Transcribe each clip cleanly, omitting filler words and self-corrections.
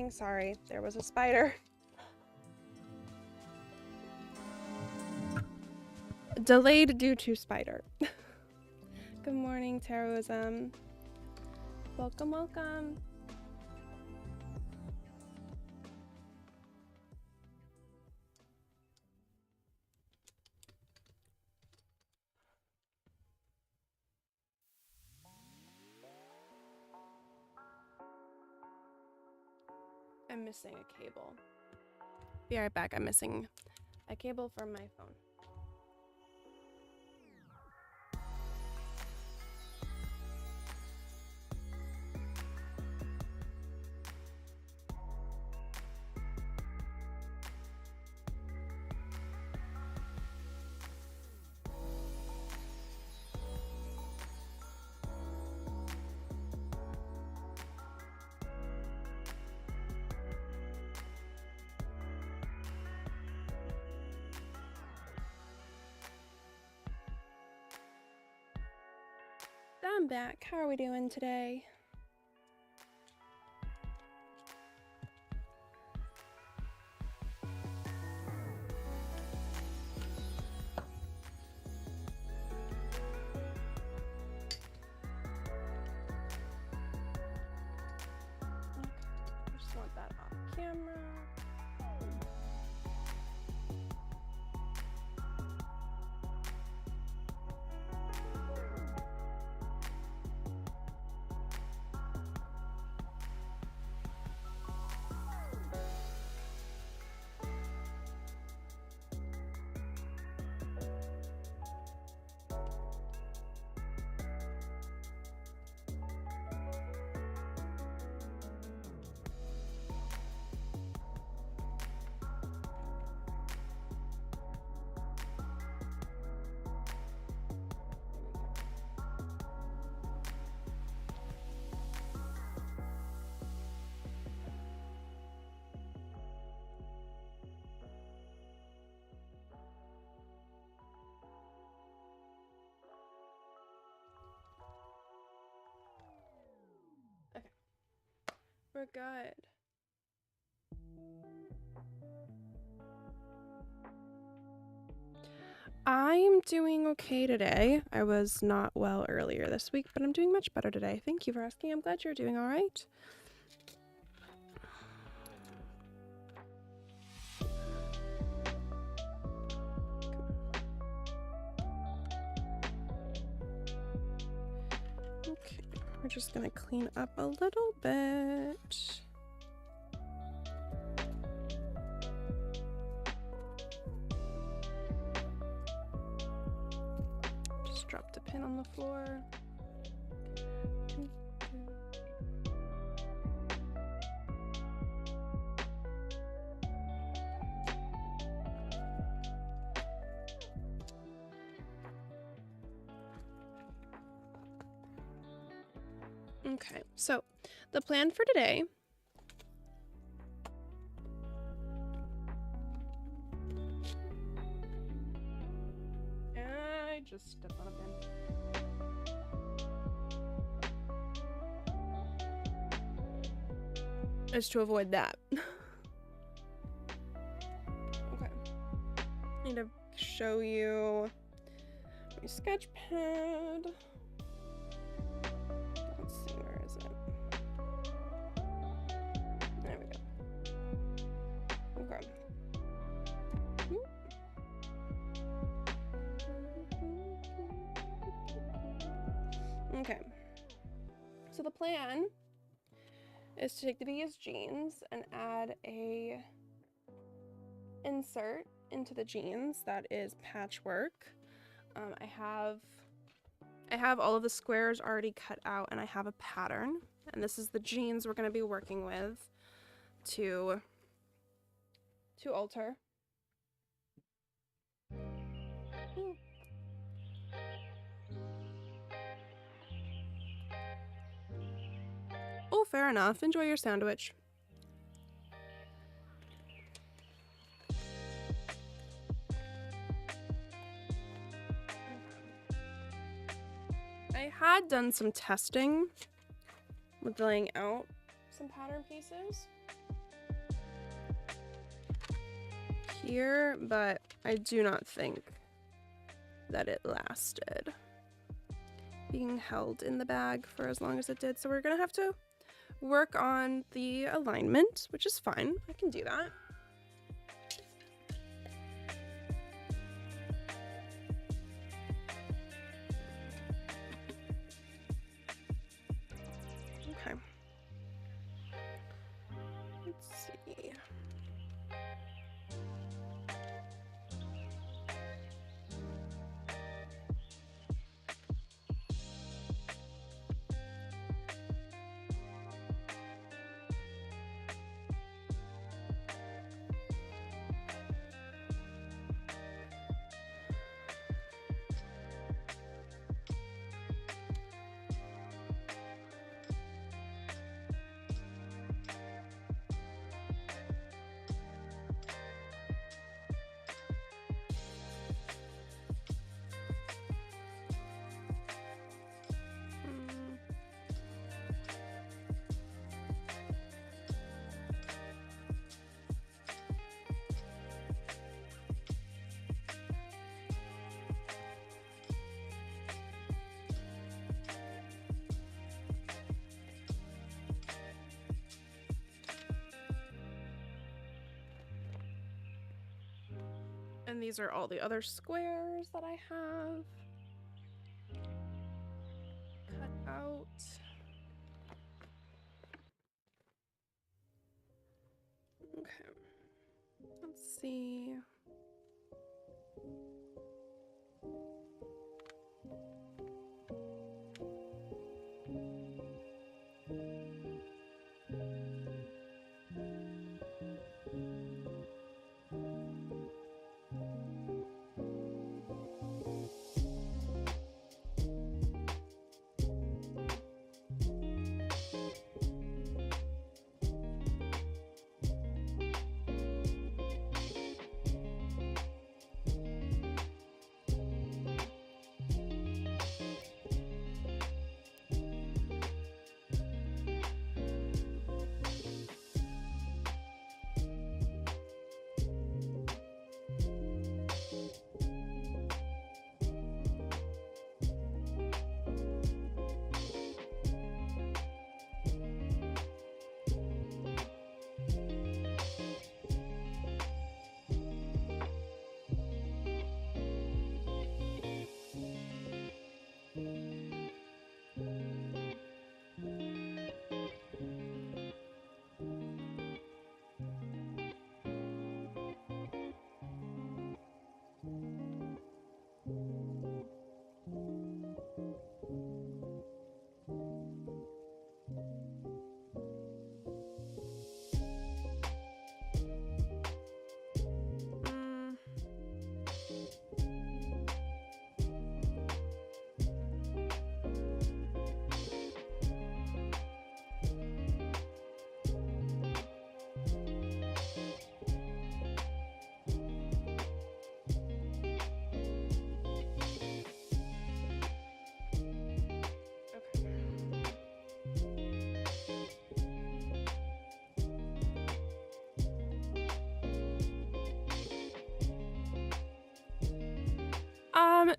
morning. Sorry, there was a spider. Delayed due to spider. Good morning, Taroism. Welcome, welcome. I'm missing a cable. Be right back. I'm missing a cable from my phone. I'm back. How are we doing today? I just want that off camera. We're good. I'm doing okay today. I was not well earlier this week, but I'm doing much better today. Thank you for asking. I'm glad you're doing all right. Okay, we're just gonna clean up a little bit. Just dropped a pin on the floor. Okay, so the plan for today I just stepped on a pin. Is to avoid that. Okay. I need to show you my sketch pad. Let's see, where is it? There we go. Okay. Okay. So the plan is to take these jeans and add a insert into the jeans that is patchwork. I have all of the squares already cut out, and I have a pattern, and this is the jeans we're going to be working with to alter. Oh, fair enough. Enjoy your sandwich. I had done some testing with laying out some pattern pieces. here, but I do not think that it lasted being held in the bag for as long as it did. So we're gonna have to work on the alignment, which is fine. I can do that. Okay. Let's see. And these are all the other squares that I have cut out. Okay, let's see.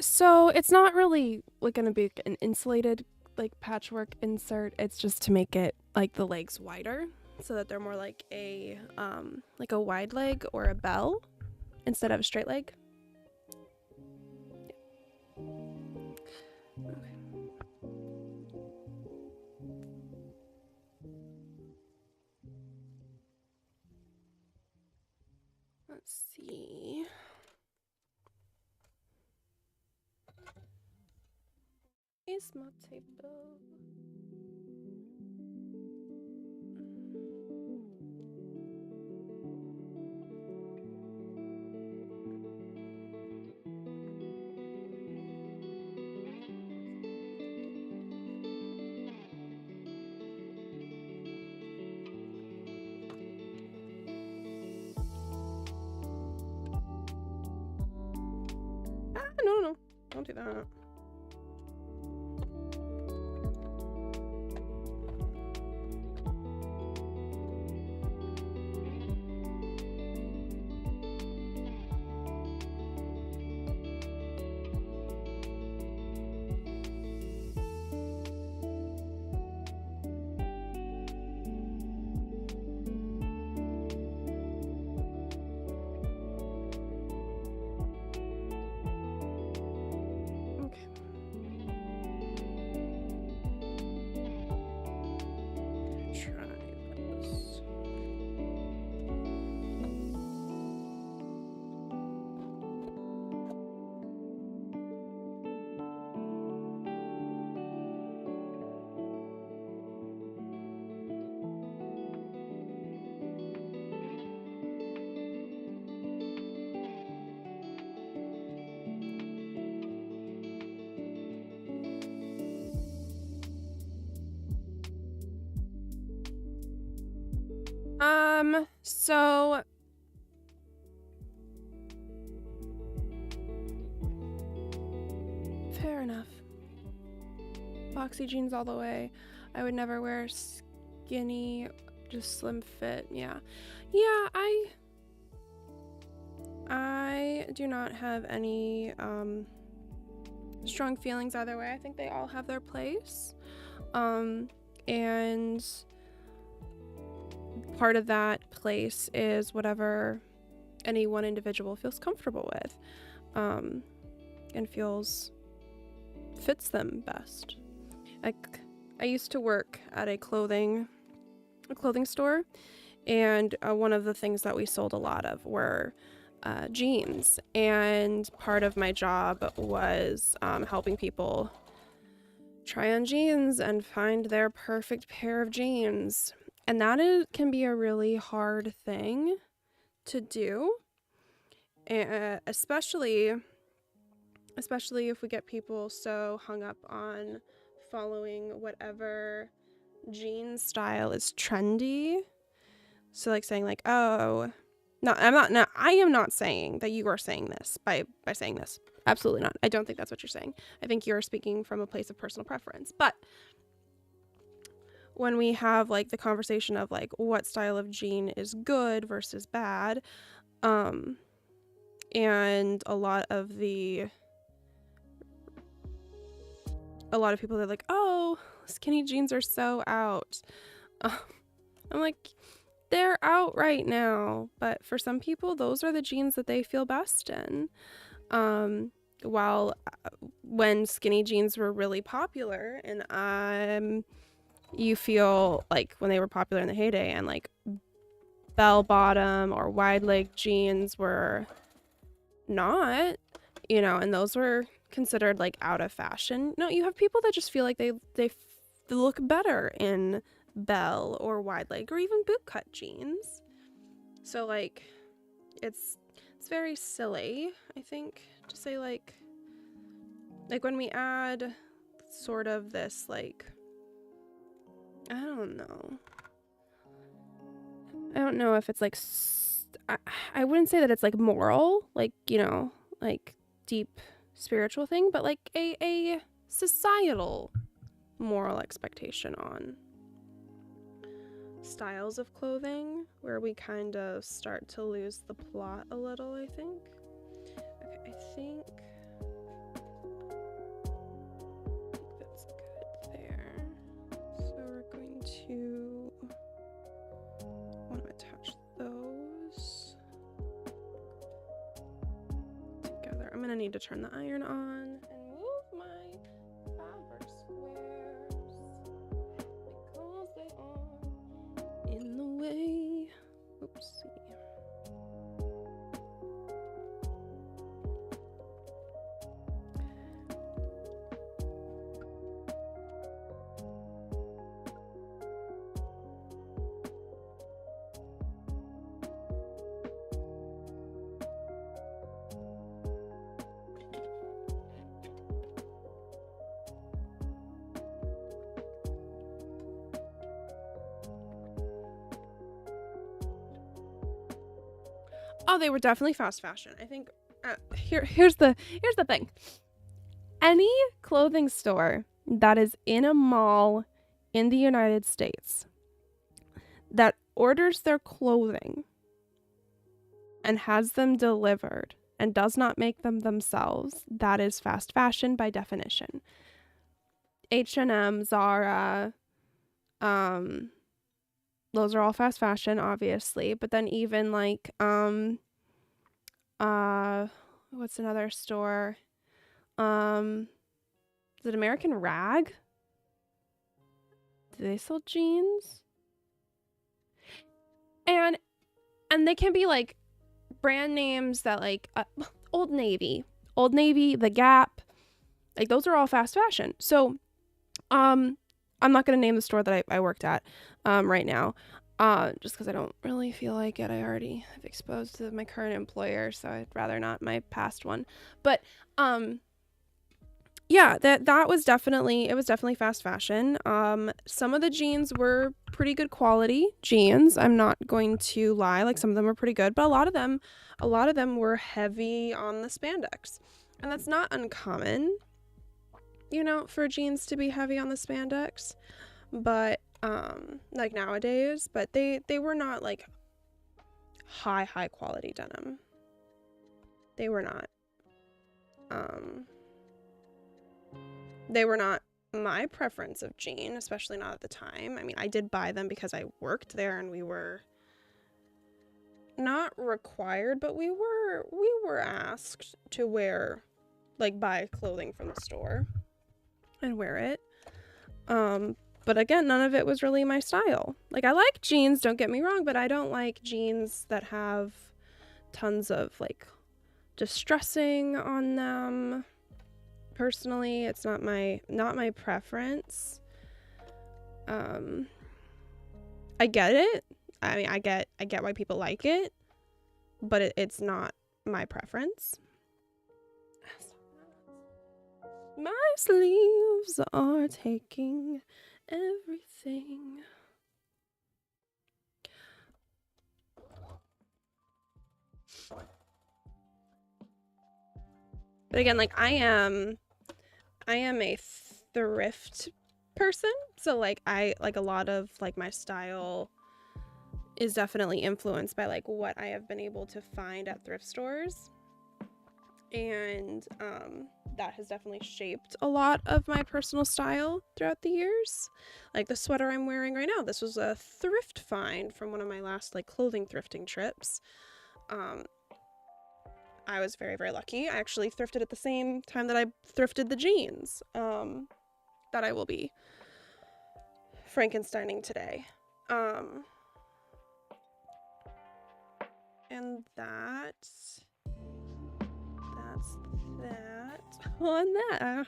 So it's not really like gonna be an insulated like patchwork insert. It's just to make it like the legs wider so that they're more like a wide leg or a bell instead of a straight leg. Yeah. Okay. Let's see. Is my table? No, don't do that. So fair enough. Boxy jeans all the way. I would never wear skinny, just slim fit. Yeah. Yeah, I do not have any strong feelings either way. I think they all have their place. And part of that place is whatever any one individual feels comfortable with, and fits them best. I used to work at a clothing store, and one of the things that we sold a lot of were jeans, and part of my job was helping people try on jeans and find their perfect pair of jeans, and that can be a really hard thing to do, especially if we get people so hung up on following whatever jean style is trendy. So like saying like, oh, no, I am not saying that you are saying this by saying this. Absolutely not. I don't think that's what you're saying. I think you're speaking from a place of personal preference. But when we have like the conversation of like what style of jean is good versus bad, and a lot of people are like, oh, skinny jeans are so out. I'm like, they're out right now, but for some people, those are the jeans that they feel best in. While when skinny jeans were really popular, and you feel like when they were popular in the heyday, and like bell bottom or wide leg jeans were not, and those were considered like out of fashion. No, you have people that just feel like they look better in bell or wide leg or even boot cut jeans. So like it's very silly, I think, to say like when we add sort of this like, I don't know if it's like I wouldn't say that it's like moral, like, like deep spiritual thing, but like a societal moral expectation on styles of clothing, where we kind of start to lose the plot a little, I think. Okay, I think that's good there. So we're going to want to attach those together. I'm going to need to turn the iron on and move my fabric squares because they are in the way. Oopsie. Oh, they were definitely fast fashion. I think here's the thing. Any clothing store that is in a mall in the United States that orders their clothing and has them delivered and does not make them themselves, that is fast fashion by definition. H&M, Zara, those are all fast fashion, obviously, but then even like what's another store? Is it American Rag? Do they sell jeans? And they can be like brand names that like Old Navy, The Gap, like those are all fast fashion. So I'm not going to name the store that I worked at right now, just because I don't really feel like it. I already have exposed to my current employer, so I'd rather not my past one. But Yeah, that was definitely, it was definitely fast fashion. Some of the jeans were pretty good quality jeans. I'm not going to lie, like some of them were pretty good, but a lot of them were heavy on the spandex. And that's not uncommon, you know, for jeans to be heavy on the spandex, but like nowadays, but they were not like high quality denim. They were not. They were not my preference of jean, especially not at the time. I mean, I did buy them because I worked there and we were not required, but we were asked to wear, like, buy clothing from the store and wear it. But again, none of it was really my style. Like, I like jeans, don't get me wrong, but I don't like jeans that have tons of like distressing on them. Personally, it's not my preference. I get it. I mean, I get why people like it, but it's not my preference. My sleeves are taking everything. But again, like I am a thrift person, so like I like a lot of like my style is definitely influenced by like what I have been able to find at thrift stores, and that has definitely shaped a lot of my personal style throughout the years. Like the sweater I'm wearing right now, this was a thrift find from one of my last like clothing thrifting trips. I was very lucky. I actually thrifted at the same time that I thrifted the jeans that I will be Frankensteining today. And that's that on that.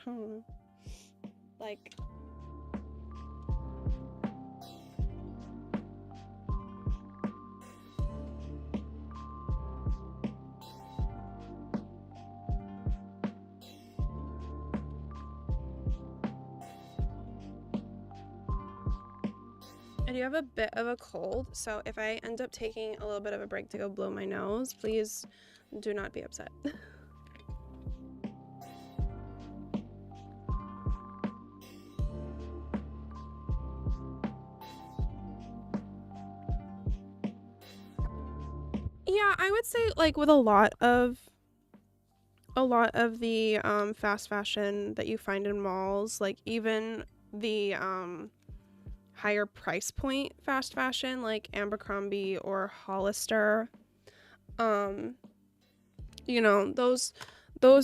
Like, I do have a bit of a cold, so if I end up taking a little bit of a break to go blow my nose, please do not be upset. Yeah, I would say like with a lot of the fast fashion that you find in malls, like even the higher price point fast fashion like Abercrombie or Hollister, you know, those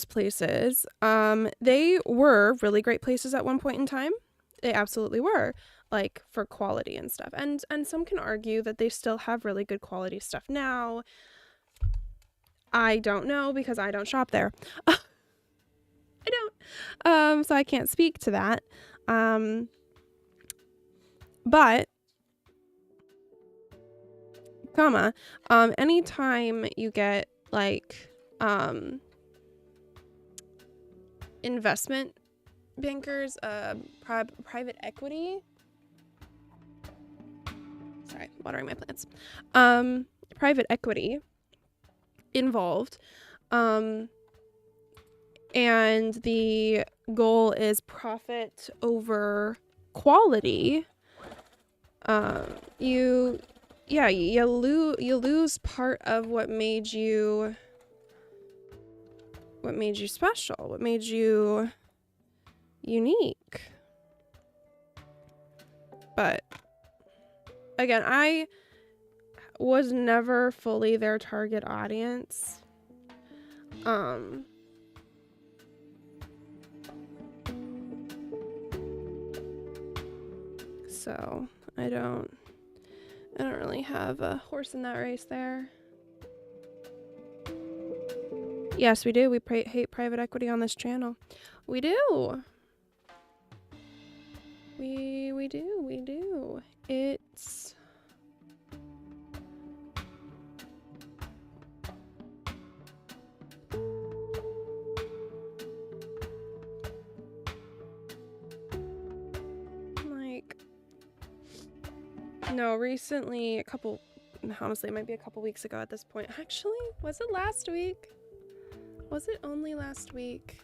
places, they were really great places at one point in time. They absolutely were, like for quality and stuff, and some can argue that they still have really good quality stuff now. I don't know because I don't shop there. I don't, so I can't speak to that. But anytime you get like investment bankers, private equity, sorry, watering my plants, private equity involved, and the goal is profit over quality, you lose part of what made you special, what made you unique. But again, I was never fully their target audience. So I don't really have a horse in that race there. Yes, we do. We hate private equity on this channel. We do. We do. It's No, recently, honestly, it might be a couple weeks ago at this point. Actually, was it last week? Was it only last week?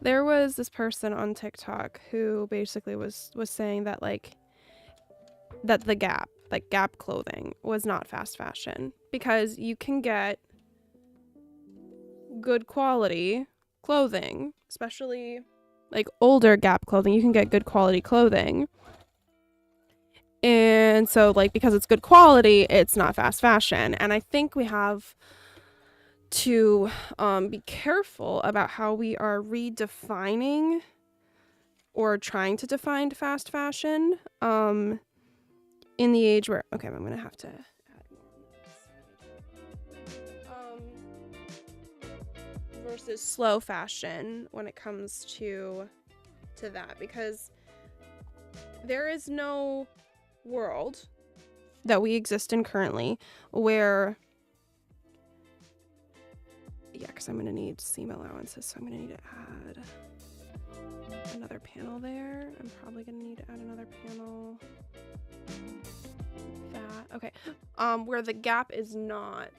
There was this person on TikTok who basically was saying that that the Gap, like Gap clothing, was not fast fashion because you can get good quality clothing, especially like older Gap clothing. You can get good quality clothing. And so like because it's good quality, it's not fast fashion. And I think we have to be careful about how we are redefining or trying to define fast fashion in the age where, okay, I'm gonna have to add more versus slow fashion when it comes to that, because there is no world that we exist in currently where, yeah, because I'm gonna need seam allowances, so I'm gonna need to add another panel there. I'm probably gonna need to add another panel. That, okay. Where the Gap is not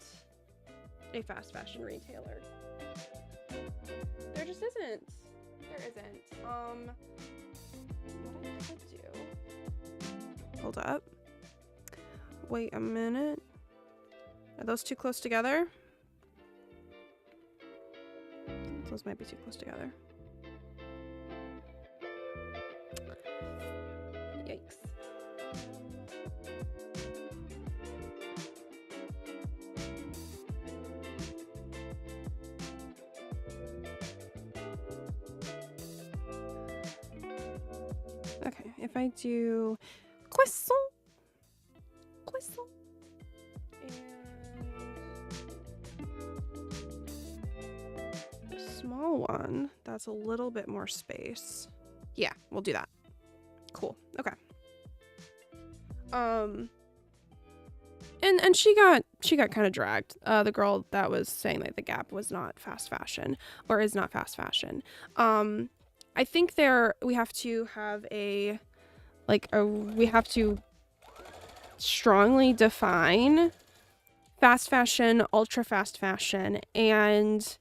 a fast fashion retailer. There just isn't. There isn't. What I could do. Hold up. Wait a minute. Are those too close together? Those might be too close together. Yikes. Okay, if I do croissant, and a small one that's a little bit more space. Yeah, we'll do that. Cool. Okay. And she got kind of dragged. The girl that was saying that the Gap was not fast fashion or is not fast fashion. I think we have to have we have to strongly define fast fashion, ultra fast fashion, and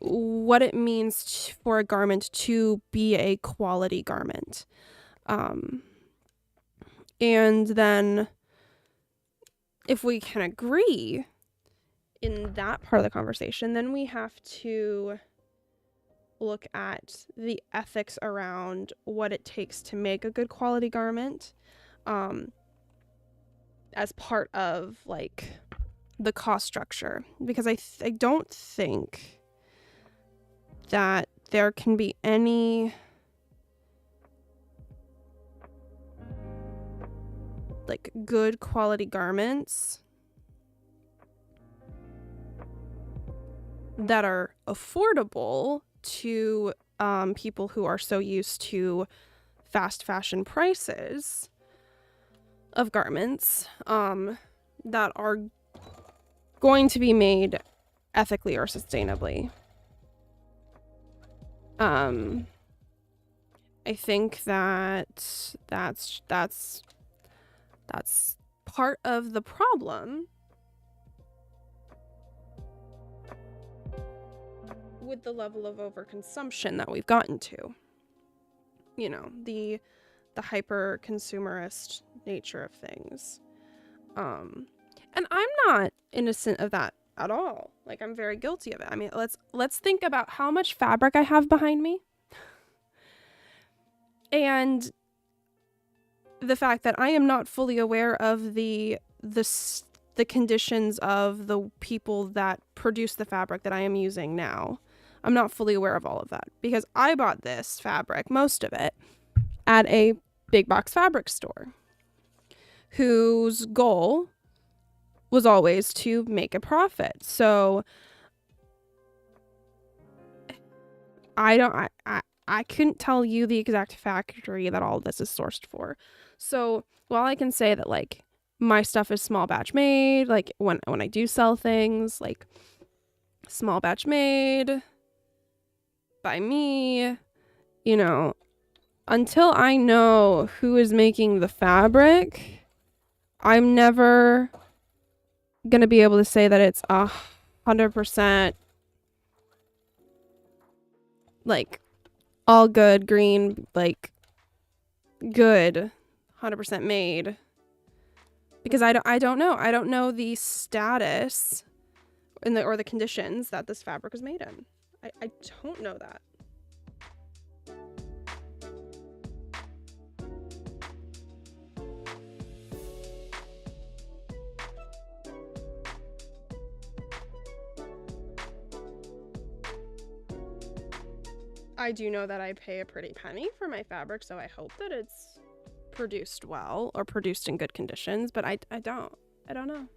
what it means for a garment to be a quality garment. And then if we can agree in that part of the conversation, then we have to look at the ethics around what it takes to make a good quality garment, as part of like the cost structure, because I don't think that there can be any like good quality garments that are affordable to people who are so used to fast fashion prices of garments that are going to be made ethically or sustainably. I think that that's part of the problem with the level of overconsumption that we've gotten to. You know, the hyper consumerist nature of things. And I'm not innocent of that at all. Like, I'm very guilty of it. I mean, let's think about how much fabric I have behind me. And the fact that I am not fully aware of the conditions of the people that produce the fabric that I am using now. I'm not fully aware of all of that because I bought this fabric, most of it, at a big box fabric store whose goal was always to make a profit. So I couldn't tell you the exact factory that all this is sourced for. So while I can say that like my stuff is small batch made, like when I do sell things, like small batch made by me, you know, until I know who is making the fabric, I'm never gonna be able to say that it's 100% like all good, green, like good, 100% made, because I don't know. I don't know the status or the conditions that this fabric was made in. I don't know that. I do know that I pay a pretty penny for my fabric, so I hope that it's produced well or produced in good conditions, but I don't know.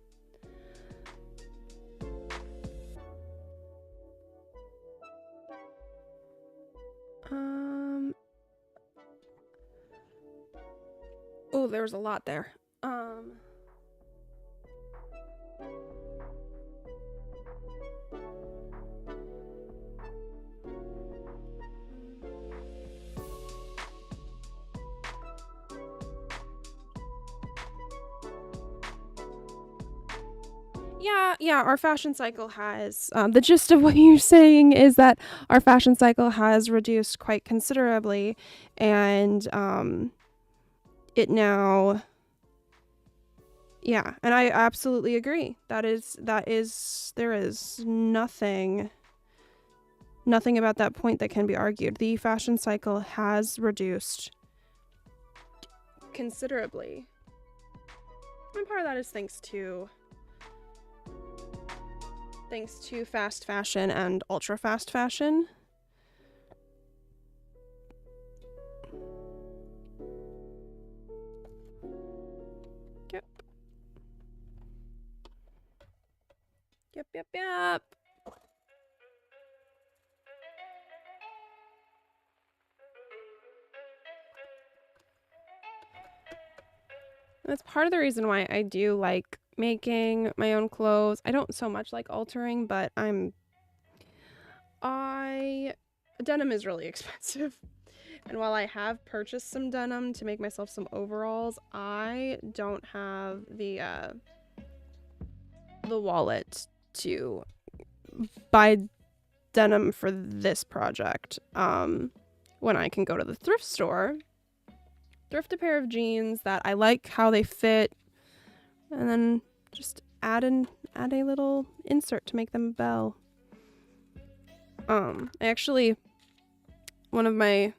Oh, there was a lot there. Yeah, our fashion cycle has, the gist of what you're saying is that our fashion cycle has reduced quite considerably, and it now, yeah, and I absolutely agree. There is nothing about that point that can be argued. The fashion cycle has reduced considerably, and part of that is thanks to fast fashion and ultra fast fashion. Yep. That's part of the reason why I do like making my own clothes. I don't so much like altering, but denim is really expensive. And while I have purchased some denim to make myself some overalls, I don't have the wallet to buy denim for this project. When I can go to the thrift store, thrift a pair of jeans that I like how they fit, and then just add a little insert to make them bell. Actually, one of my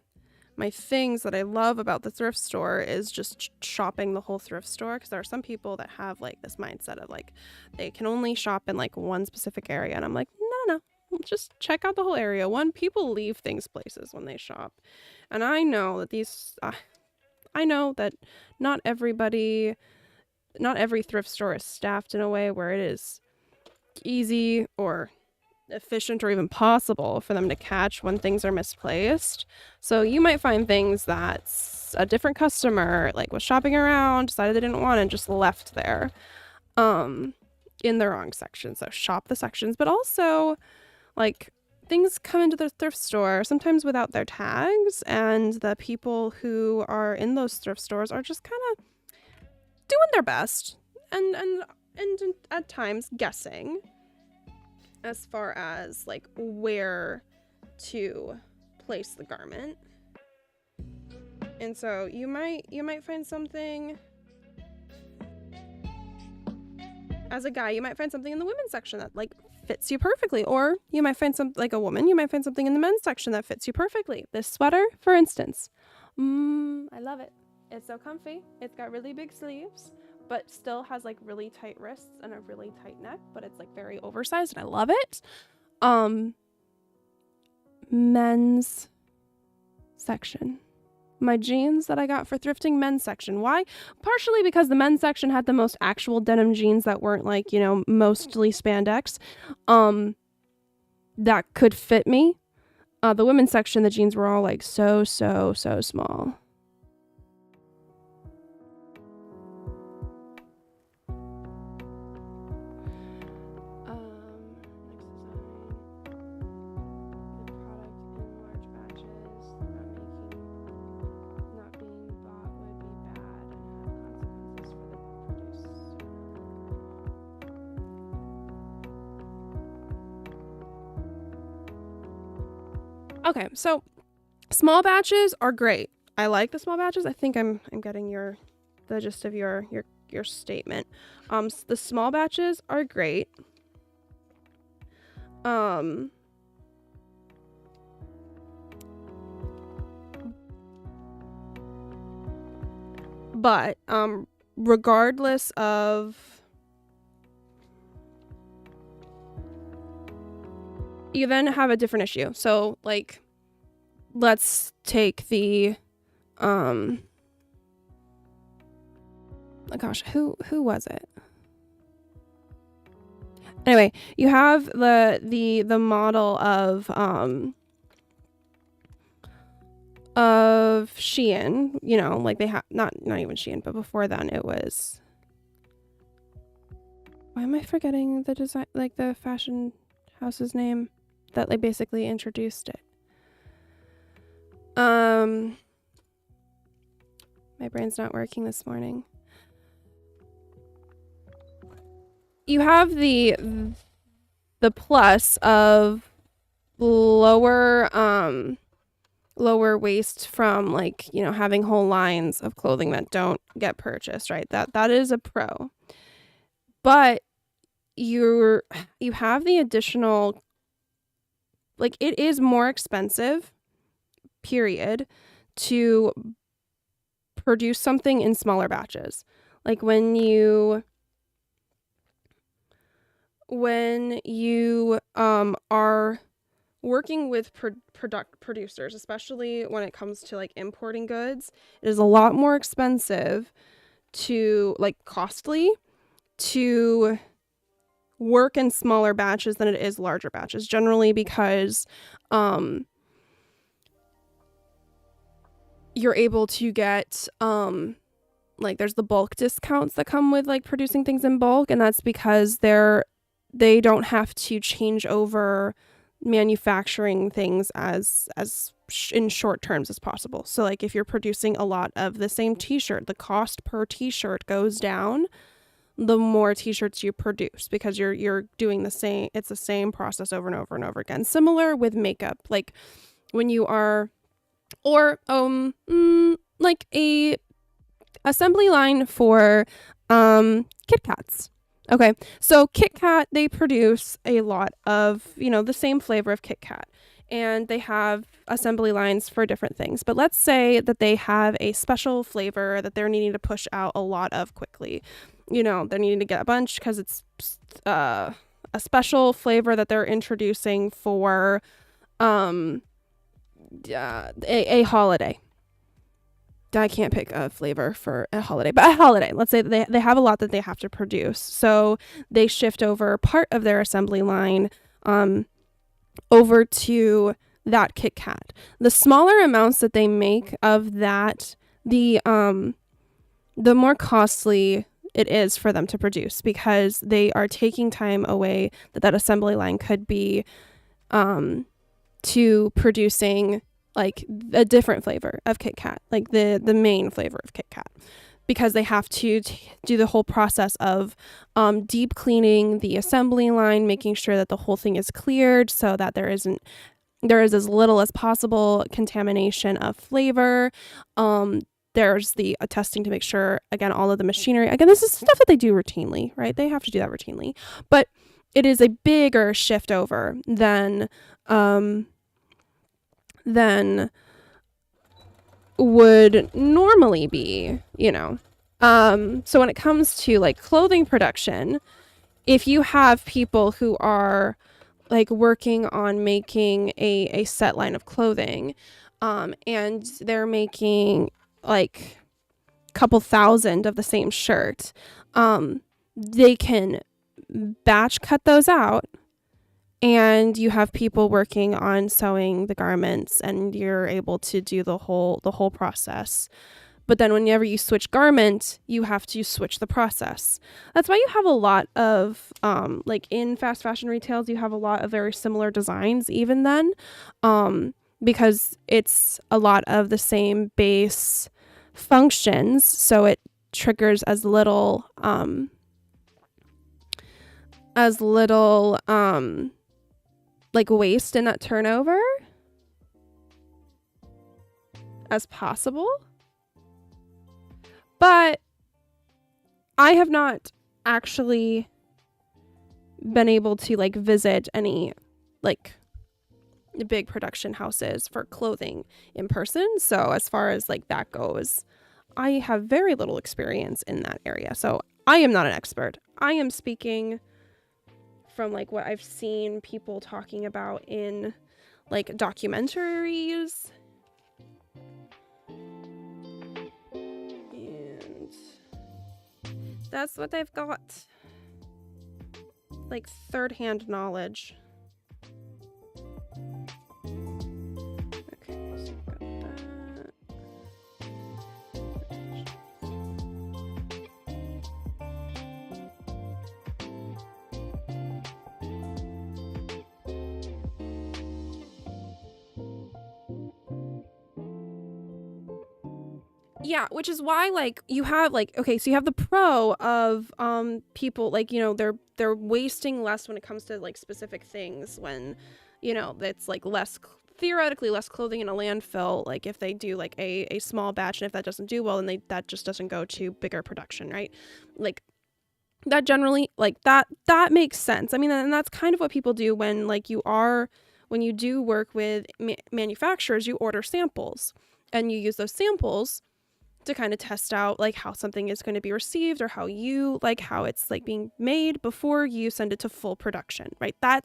things that I love about the thrift store is just shopping the whole thrift store, because there are some people that have like this mindset of like they can only shop in like one specific area, and I'm like, no, just check out the whole area. People leave things places when they shop, and I know that not every thrift store is staffed in a way where it is easy or efficient or even possible for them to catch when things are misplaced. So you might find things that a different customer like was shopping around, decided they didn't want, and just left there in the wrong section. So shop the sections, but also like things come into the thrift store sometimes without their tags, and the people who are in those thrift stores are just kind of doing their best and at times guessing as far as like where to place the garment. And so you might find something, as a guy, you might find something in the women's section that like fits you perfectly, or you might find a woman, you might find something in the men's section that fits you perfectly. This sweater, for instance, I love it. It's so comfy. It's got really big sleeves, but still has like really tight wrists and a really tight neck, but it's like very oversized, and I love it. Men's section. My jeans that I got for thrifting, men's section. Why? Partially because the men's section had the most actual denim jeans that weren't like, mostly spandex, that could fit me. The women's section, the jeans were all like so small. Okay, so small batches are great. I like the small batches. I think I'm getting the gist of your statement. The small batches are great. But regardless of, you then have a different issue. So like, let's take the oh gosh, who was it? Anyway, you have the model of Shein, you know, like they have not even Shein, but before then it was, why am I forgetting the design, like the fashion house's name that like basically introduced it? My brain's not working this morning. You have the plus of lower waste from, like, you know, having whole lines of clothing that don't get purchased, right? That is a pro. But you have the additional, like, it is more expensive, period, to produce something in smaller batches. Like when you are working with producers, especially when it comes to like importing goods, it is a lot more expensive to, like, costly to work in smaller batches than it is larger batches, generally because you're able to get like, there's the bulk discounts that come with like producing things in bulk, and that's because they don't have to change over manufacturing things as in short terms as possible. So like, if you're producing a lot of the same t-shirt, the cost per t-shirt goes down the more t-shirts you produce, because you're doing the same, it's the same process over and over and over again. Similar with makeup, like when you are, or like a assembly line for Kit Kats. Okay, so Kit Kat, they produce a lot of, you know, the same flavor of Kit Kat, and they have assembly lines for different things. But let's say that they have a special flavor that they're needing to push out a lot of quickly. You know, they're needing to get a bunch because it's a special flavor that they're introducing for a holiday. I can't pick a flavor for a holiday, but a holiday. Let's say that they have a lot that they have to produce. So they shift over part of their assembly line over to that Kit Kat. The smaller amounts that they make of that, the more costly it is for them to produce, because they are taking time away that assembly line could be to producing like a different flavor of Kit Kat, like the main flavor of Kit Kat, because they have to do the whole process of deep cleaning the assembly line, making sure that the whole thing is cleared so that there is as little as possible contamination of flavor. There's the testing to make sure, again, all of the machinery, again, this is stuff that they do routinely, right? They have to do that routinely, but it is a bigger shift over than would normally be, you know. So when it comes to like clothing production, if you have people who are like working on making a set line of clothing, and they're making like a couple thousand of the same shirt, they can batch cut those out, and you have people working on sewing the garments, and you're able to do the whole process. But then whenever you switch garment, you have to switch the process. That's why you have a lot of like in fast fashion retails, you have a lot of very similar designs even then, because it's a lot of the same base functions, so it triggers as little like waste in that turnover. as possible. But I have not actually been able to like visit any like big production houses for clothing in person. So as far as like that goes, I have very little experience in that area. So I am not an expert. I am speaking from like what I've seen people talking about in like documentaries. And that's what I've got. Like third-hand knowledge. Okay, so got that. Yeah, which is why like you have like, okay, so you have the pro of people like, you know, they're wasting less when it comes to like specific things when, you know, it's like theoretically less clothing in a landfill, like if they do like a small batch, and if that doesn't do well, then that just doesn't go to bigger production, right? Like that generally like that makes sense. I mean, and that's kind of what people do when like when you do work with manufacturers, you order samples and you use those samples to kind of test out like how something is going to be received or how it's like being made before you send it to full production, right? And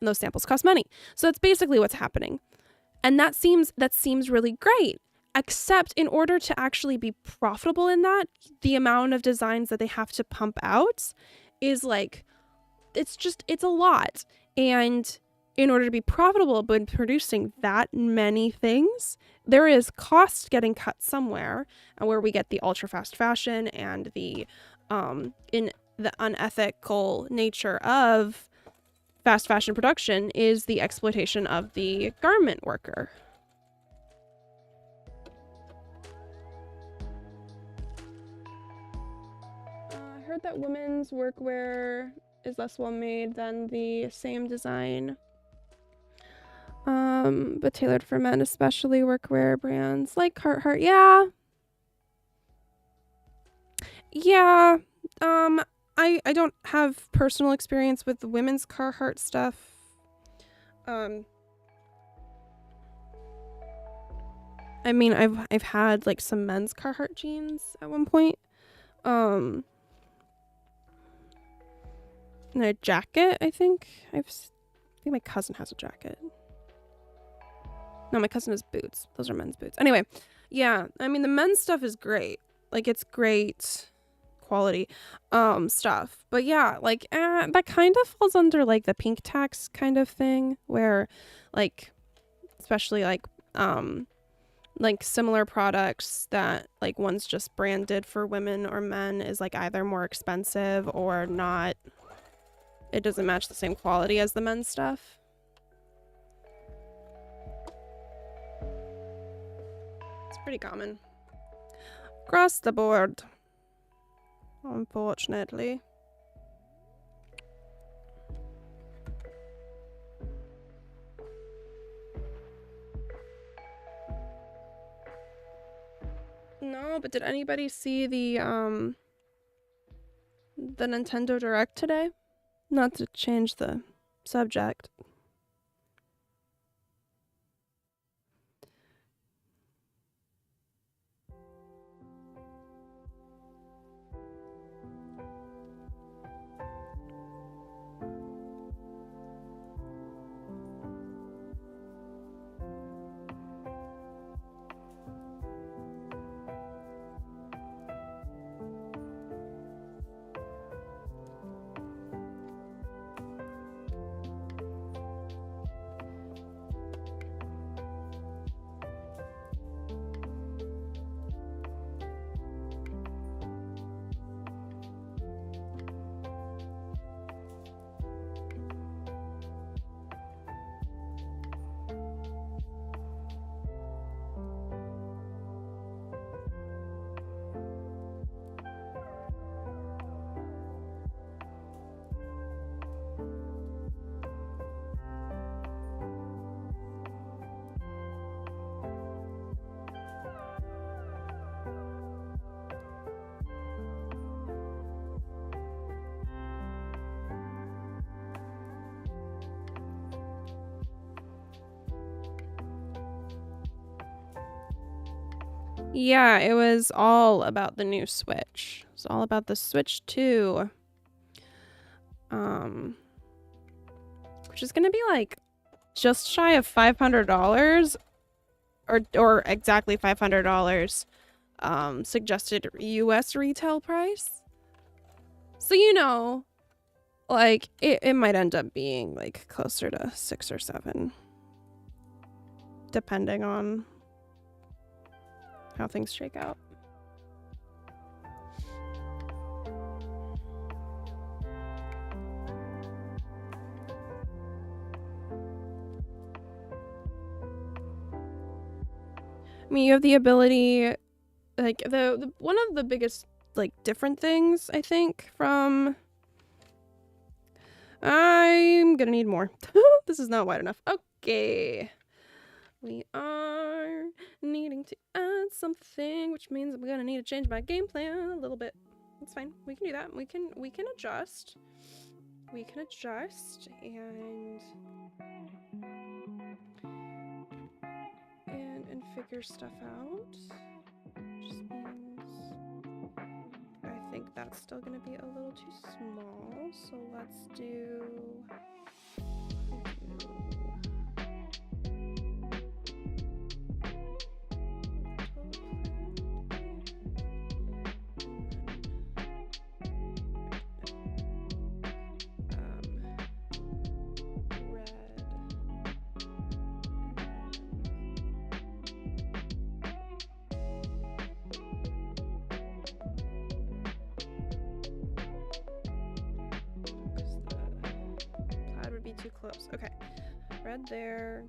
those samples cost money. So that's basically what's happening. And that seems really great, except in order to actually be profitable in that, the amount of designs that they have to pump out is like, it's a lot. And in order to be profitable when producing that many things, there is cost getting cut somewhere, and where we get the ultra fast fashion and the in the unethical nature of fast fashion production is the exploitation of the garment worker. I heard that women's workwear is less well made than the same design. But tailored for men, especially workwear brands like Carhartt. Yeah. I don't have personal experience with the women's Carhartt stuff. I mean, I've had like some men's Carhartt jeans at one point. And a jacket, I think. I think my cousin has a jacket. No, my cousin has boots. Those are men's boots. Anyway, yeah. I mean, the men's stuff is great. Like, it's great quality stuff. But yeah, like, that kind of falls under, like, the pink tax kind of thing. Where, like, especially, like similar products that, like, one's just branded for women or men is, like, either more expensive or not. It doesn't match the same quality as the men's stuff. Pretty common across the board, unfortunately. No, but did anybody see the Nintendo Direct today? Not to change the subject. Yeah, it was all about the new Switch. It's all about the Switch 2. Which is gonna be like just shy of $500 or exactly $500 suggested US retail price. So you know, like it might end up being like closer to 6 or 7 depending on how things shake out. I mean, you have the ability, like the one of the biggest like different things I think from I'm gonna need more. This is not wide enough. Okay. We are needing to add something, which means I'm gonna need to change my game plan a little bit. That's fine. We can do that. We can adjust. We can adjust and figure stuff out. Just means I think that's still gonna be a little too small. So let's do too close. Okay, red there.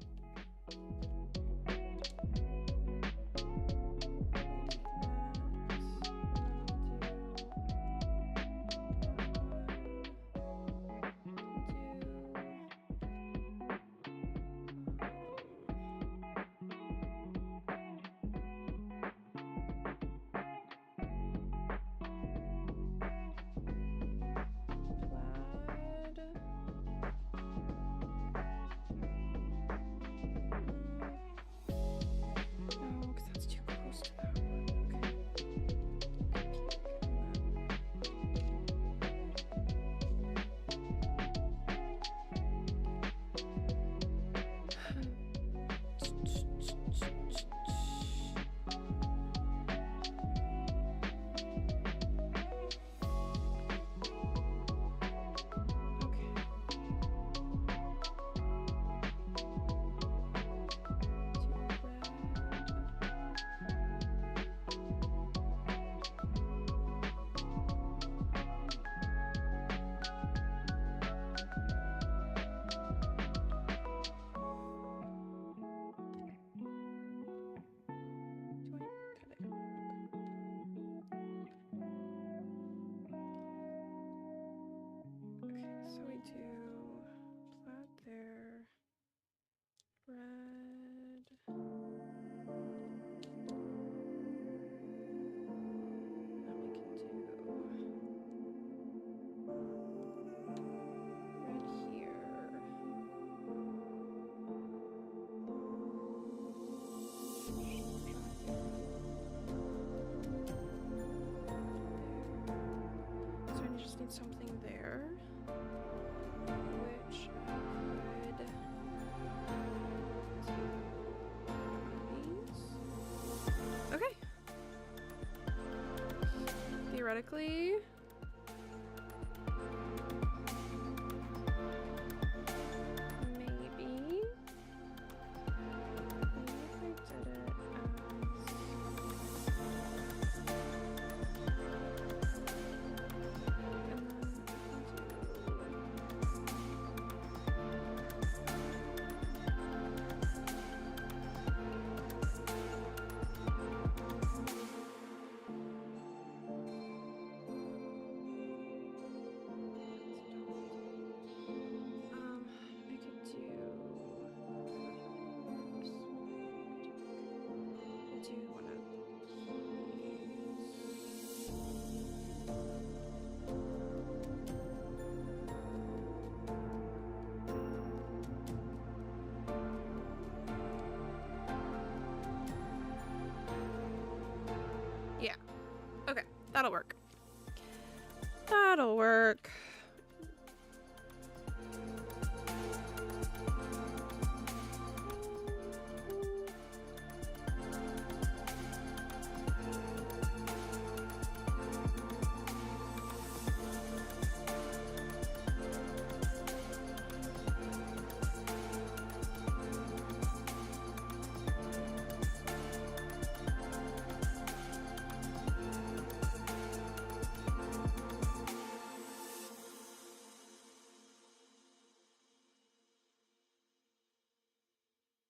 So we do plaid there, red. Then we can do red here. So I just need something there. Which I could. Okay. Theoretically. Maybe. That'll work. That'll work.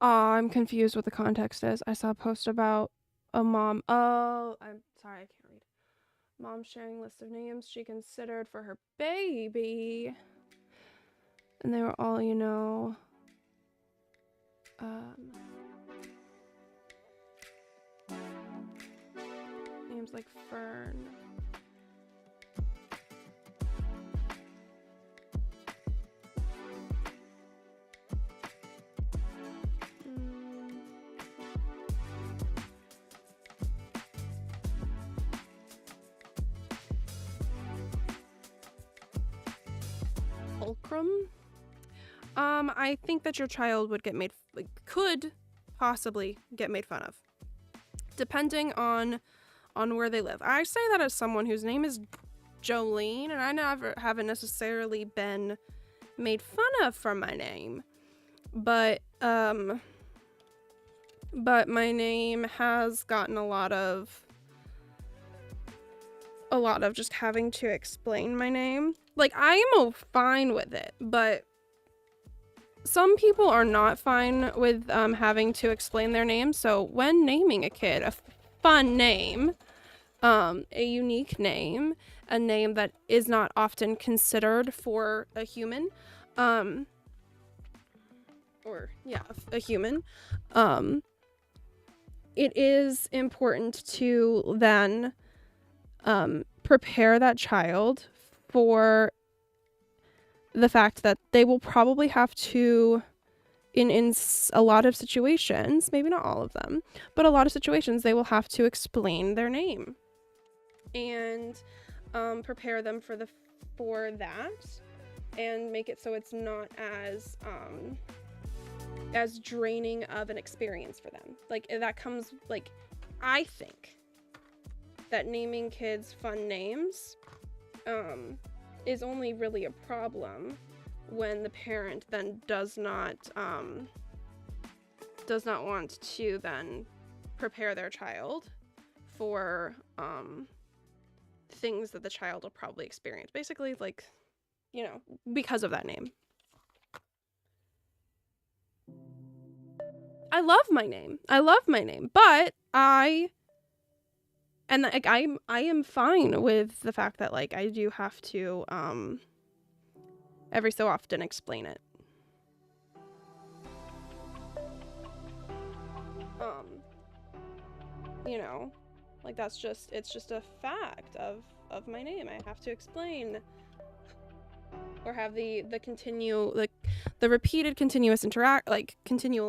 I'm confused what the context is. I saw a post about a mom. Oh, I'm sorry, I can't read. Mom sharing list of names she considered for her baby. And they were all, you know, names like Fern. Fulcrum. I think that your child would get made, could possibly get made fun of, depending on where they live. I say that as someone whose name is Jolene, and I haven't necessarily been made fun of for my name, but my name has gotten a lot of just having to explain my name. Like, I am fine with it, but some people are not fine with having to explain their name. So when naming a kid a fun name, a unique name, a name that is not often considered for a human, a human, it is important to then prepare that child for the fact that they will probably have to, in a lot of situations, maybe not all of them, but a lot of situations, they will have to explain their name and prepare them for that, and make it so it's not as draining of an experience for them. Like, that comes, like, I think that naming kids fun names is only really a problem when the parent then does not want to then prepare their child for things that the child will probably experience. Basically, like, you know, because of that name. I love my name, but I am fine with the fact that, like, I do have to every so often explain it. You know, like, it's just a fact of my name. I have to explain, or have the repeated continual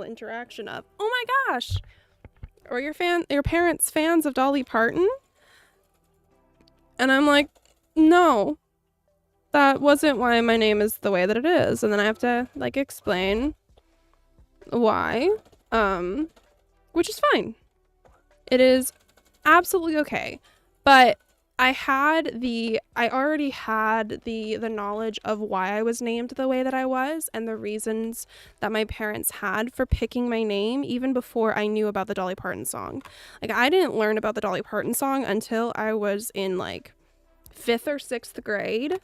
interaction of, oh my gosh, or your parents fans of Dolly Parton? And I'm like, no, that wasn't why my name is the way that it is. And then I have to, like, explain why, which is fine. It is absolutely okay. But I already had the knowledge of why I was named the way that I was, and the reasons that my parents had for picking my name, even before I knew about the Dolly Parton song. Like, I didn't learn about the Dolly Parton song until I was in, like, 5th or 6th grade.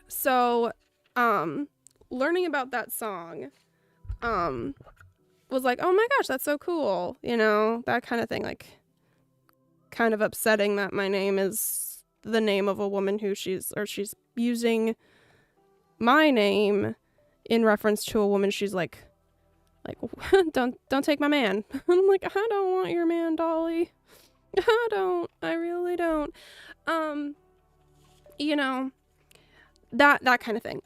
So, learning about that song, was like, oh my gosh, that's so cool. You know, that kind of thing. Like, kind of upsetting that my name is the name of a woman who she's using my name in reference to a woman. She's like don't take my man. I'm like, I don't want your man, Dolly. I really don't. You know, that kind of thing.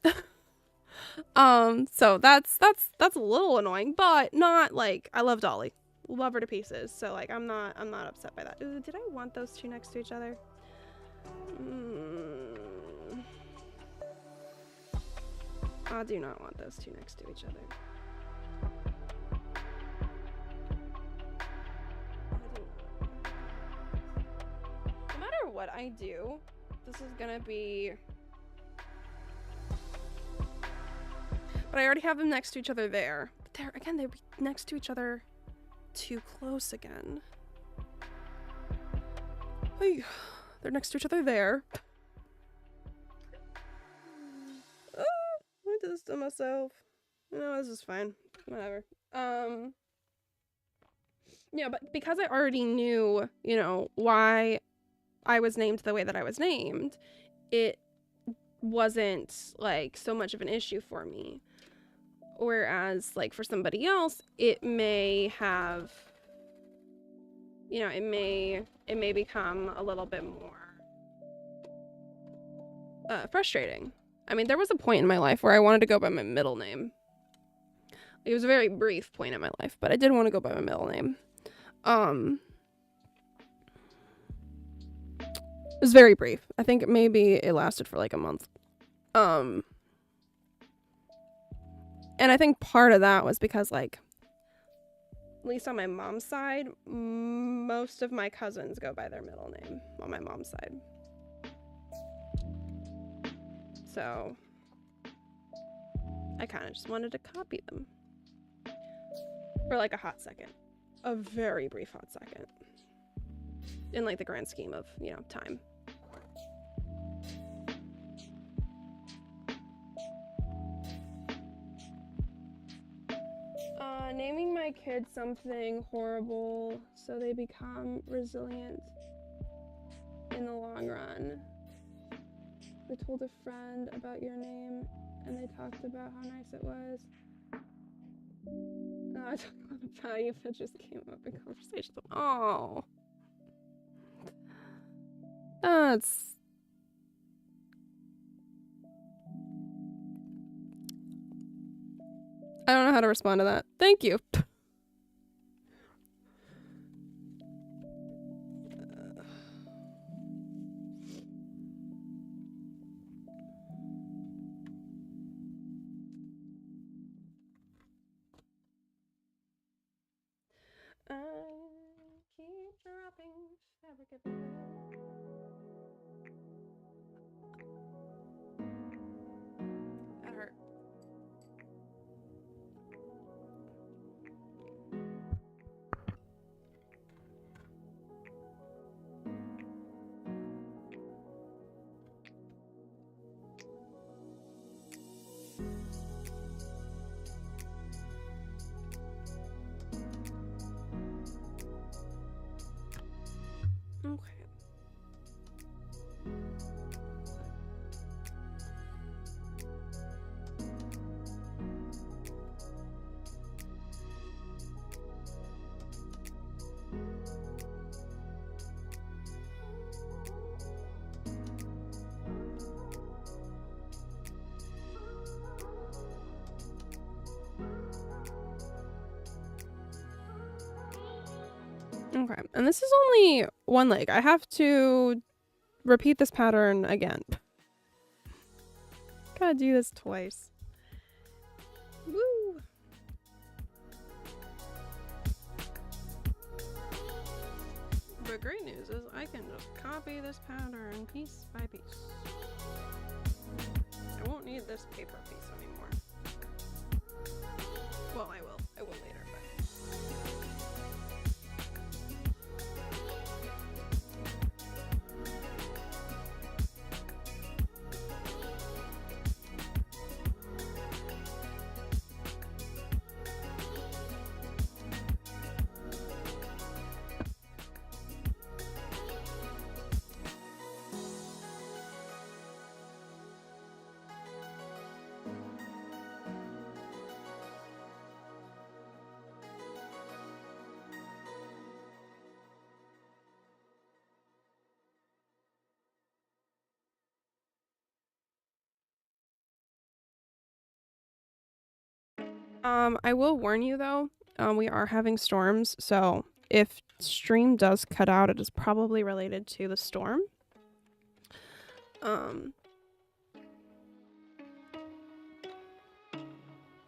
So that's a little annoying, but not like, I love Dolly. love her to pieces. So like I'm not upset by that. Ooh, did I want those two next to each other? I do not want those two next to each other. No matter what I do, this is gonna be... But I already have them next to each other there. But there, again, they'd be next to each other too close again. Hey, they're next to each other there. Oh, I did this to myself. No, this is fine. Whatever. Yeah, but because I already knew, you know, why I was named the way that I was named, it wasn't like so much of an issue for me. Whereas like for somebody else, it may have, you know, it may become a little bit more frustrating. I mean, there was a point in my life where I wanted to go by my middle name. It was a very brief point in my life, but I did want to go by my middle name. It was very brief. I think maybe it lasted for like a month. And I think part of that was because, like, at least on my mom's side, most of my cousins go by their middle name on my mom's side. So I kind of just wanted to copy them for like a hot second. A very brief hot second. In like the grand scheme of, you know, time. Naming my kids something horrible so they become resilient in the long run. I told a friend about your name and they talked about how nice it was. No, I talked about a value that just came up in conversations. Oh. That's... I don't know how to respond to that. Thank you. Keep dropping fabric everywhere. That hurt. Okay. Okay, and this is only one leg. I have to repeat this pattern again. Gotta do this twice. Woo! The great news is I can just copy this pattern piece by piece. I won't need this paper piece anymore. Well, I will. I will later, but... I will warn you though, we are having storms, so if stream does cut out, it is probably related to the storm.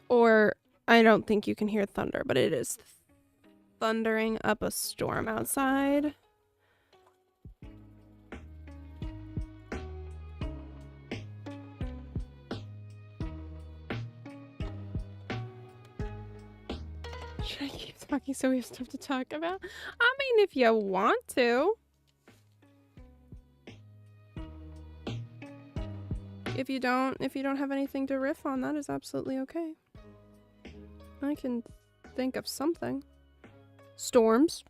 Or I don't think you can hear thunder, but it is thundering up a storm outside. Should I keep talking so we have stuff to talk about? I mean, if you want to. If you don't have anything to riff on, that is absolutely okay. I can think of something. Storms.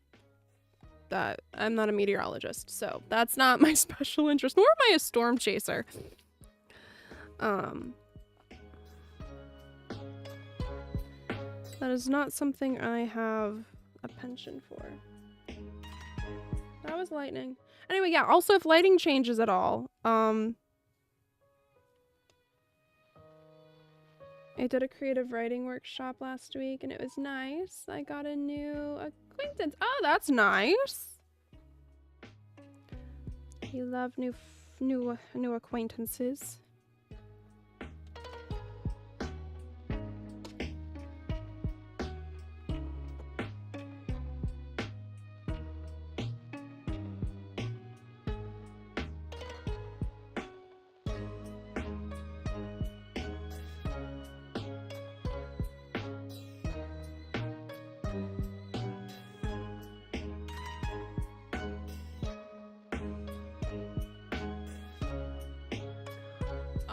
That I'm not a meteorologist, so that's not my special interest, nor am I a storm chaser. That is not something I have a penchant for. That was lightning. Anyway, yeah, also if lighting changes at all, I did a creative writing workshop last week and it was nice. I got a new acquaintance. Oh, that's nice. You love new acquaintances.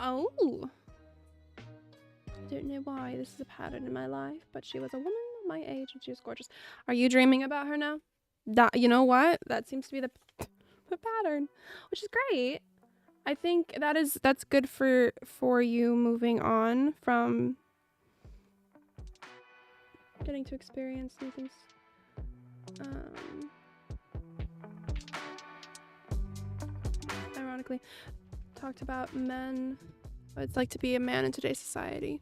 Oh. Don't know why this is a pattern in my life, but she was a woman of my age and she was gorgeous. Are you dreaming about her now? You know what? That seems to be the pattern, which is great. I think that's good for you moving on from getting to experience new things. Ironically, talked about men, what it's like to be a man in today's society.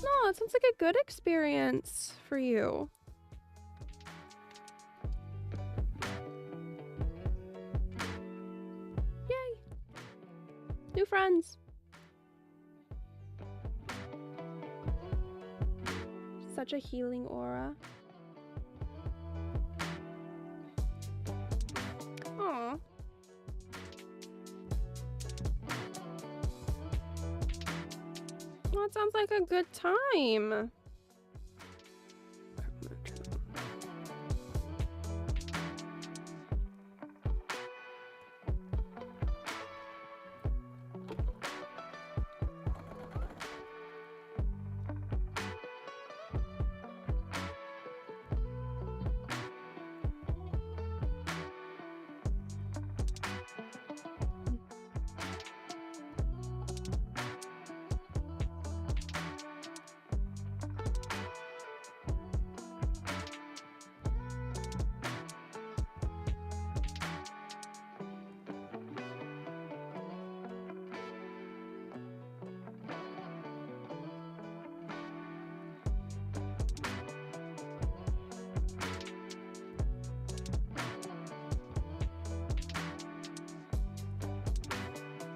No, it sounds like a good experience for you. Yay! New friends. Such a healing aura. Aw. Well, it sounds like a good time.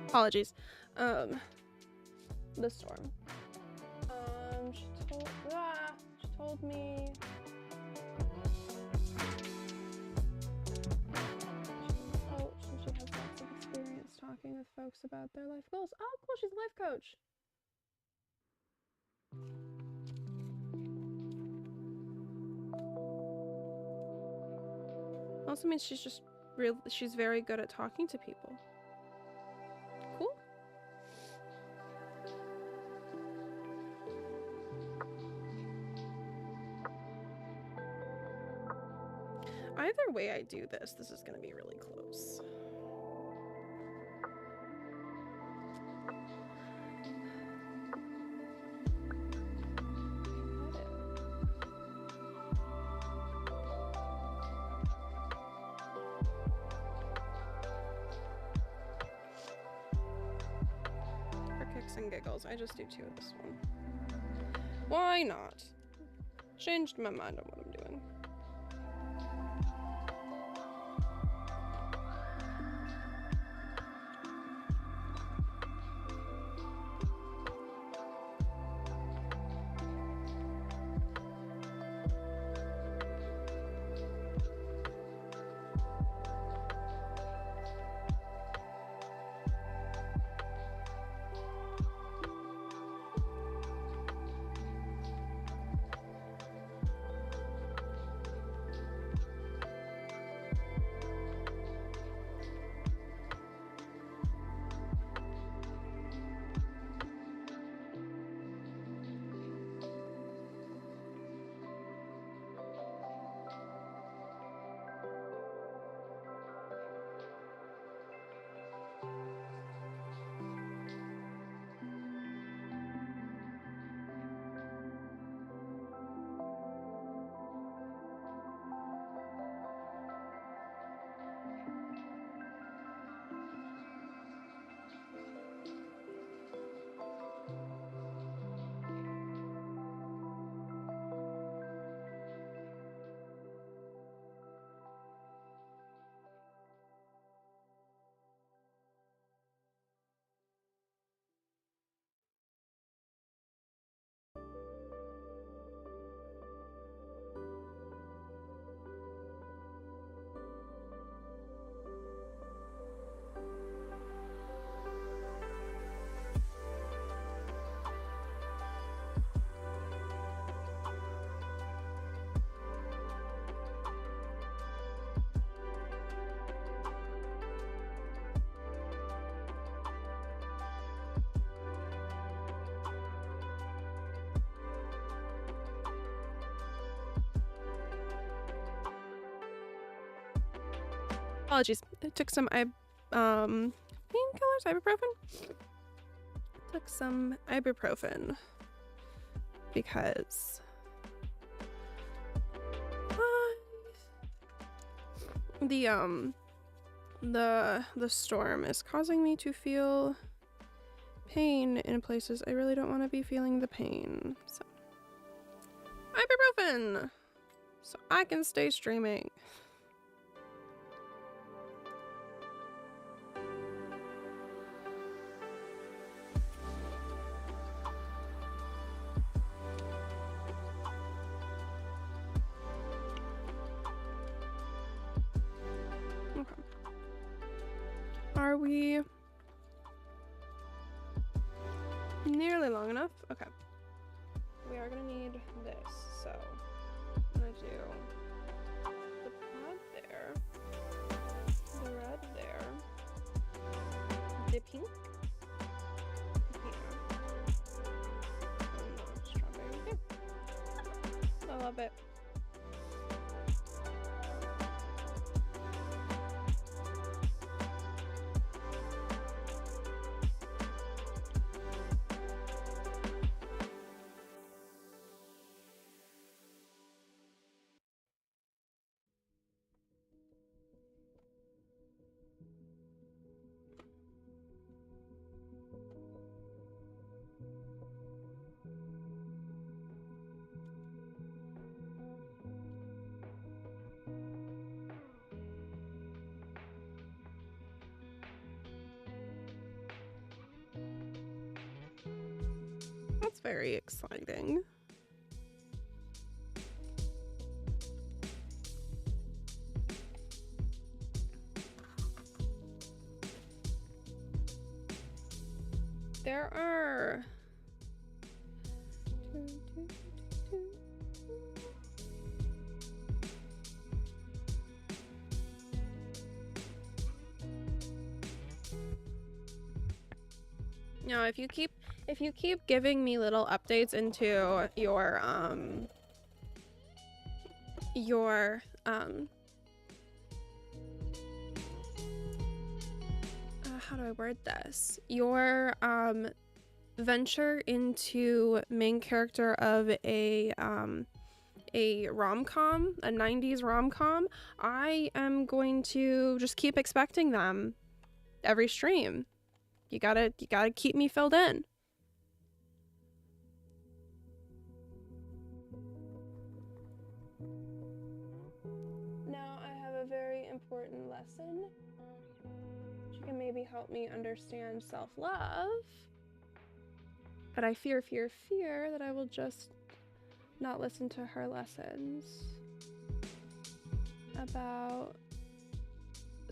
Apologies. The storm. She told me she's a coach and she has lots of experience talking with folks about their life goals. Oh, cool, she's a life coach. Also means she's very good at talking to people. Cool. Either way I do this is gonna be really close. shits and giggles, I just do 2 of this one. Why not? Changed my mind on what I'm doing. Apologies. I took some painkillers, ibuprofen. Took some ibuprofen because the storm is causing me to feel pain in places I really don't want to be feeling the pain. So ibuprofen so I can stay streaming. Are we nearly long enough? Okay. We are gonna need this, so I'm gonna do the pod there, the red there, the pink here, and the strawberry there. I love it. That's very exciting. There are no, if you keep giving me little updates into your how do I word this? Your venture into main character of a rom-com, a 90s rom-com, I am going to just keep expecting them every stream. You gotta keep me filled in. lesson. She can maybe help me understand self-love. But I fear that I will just not listen to her lessons about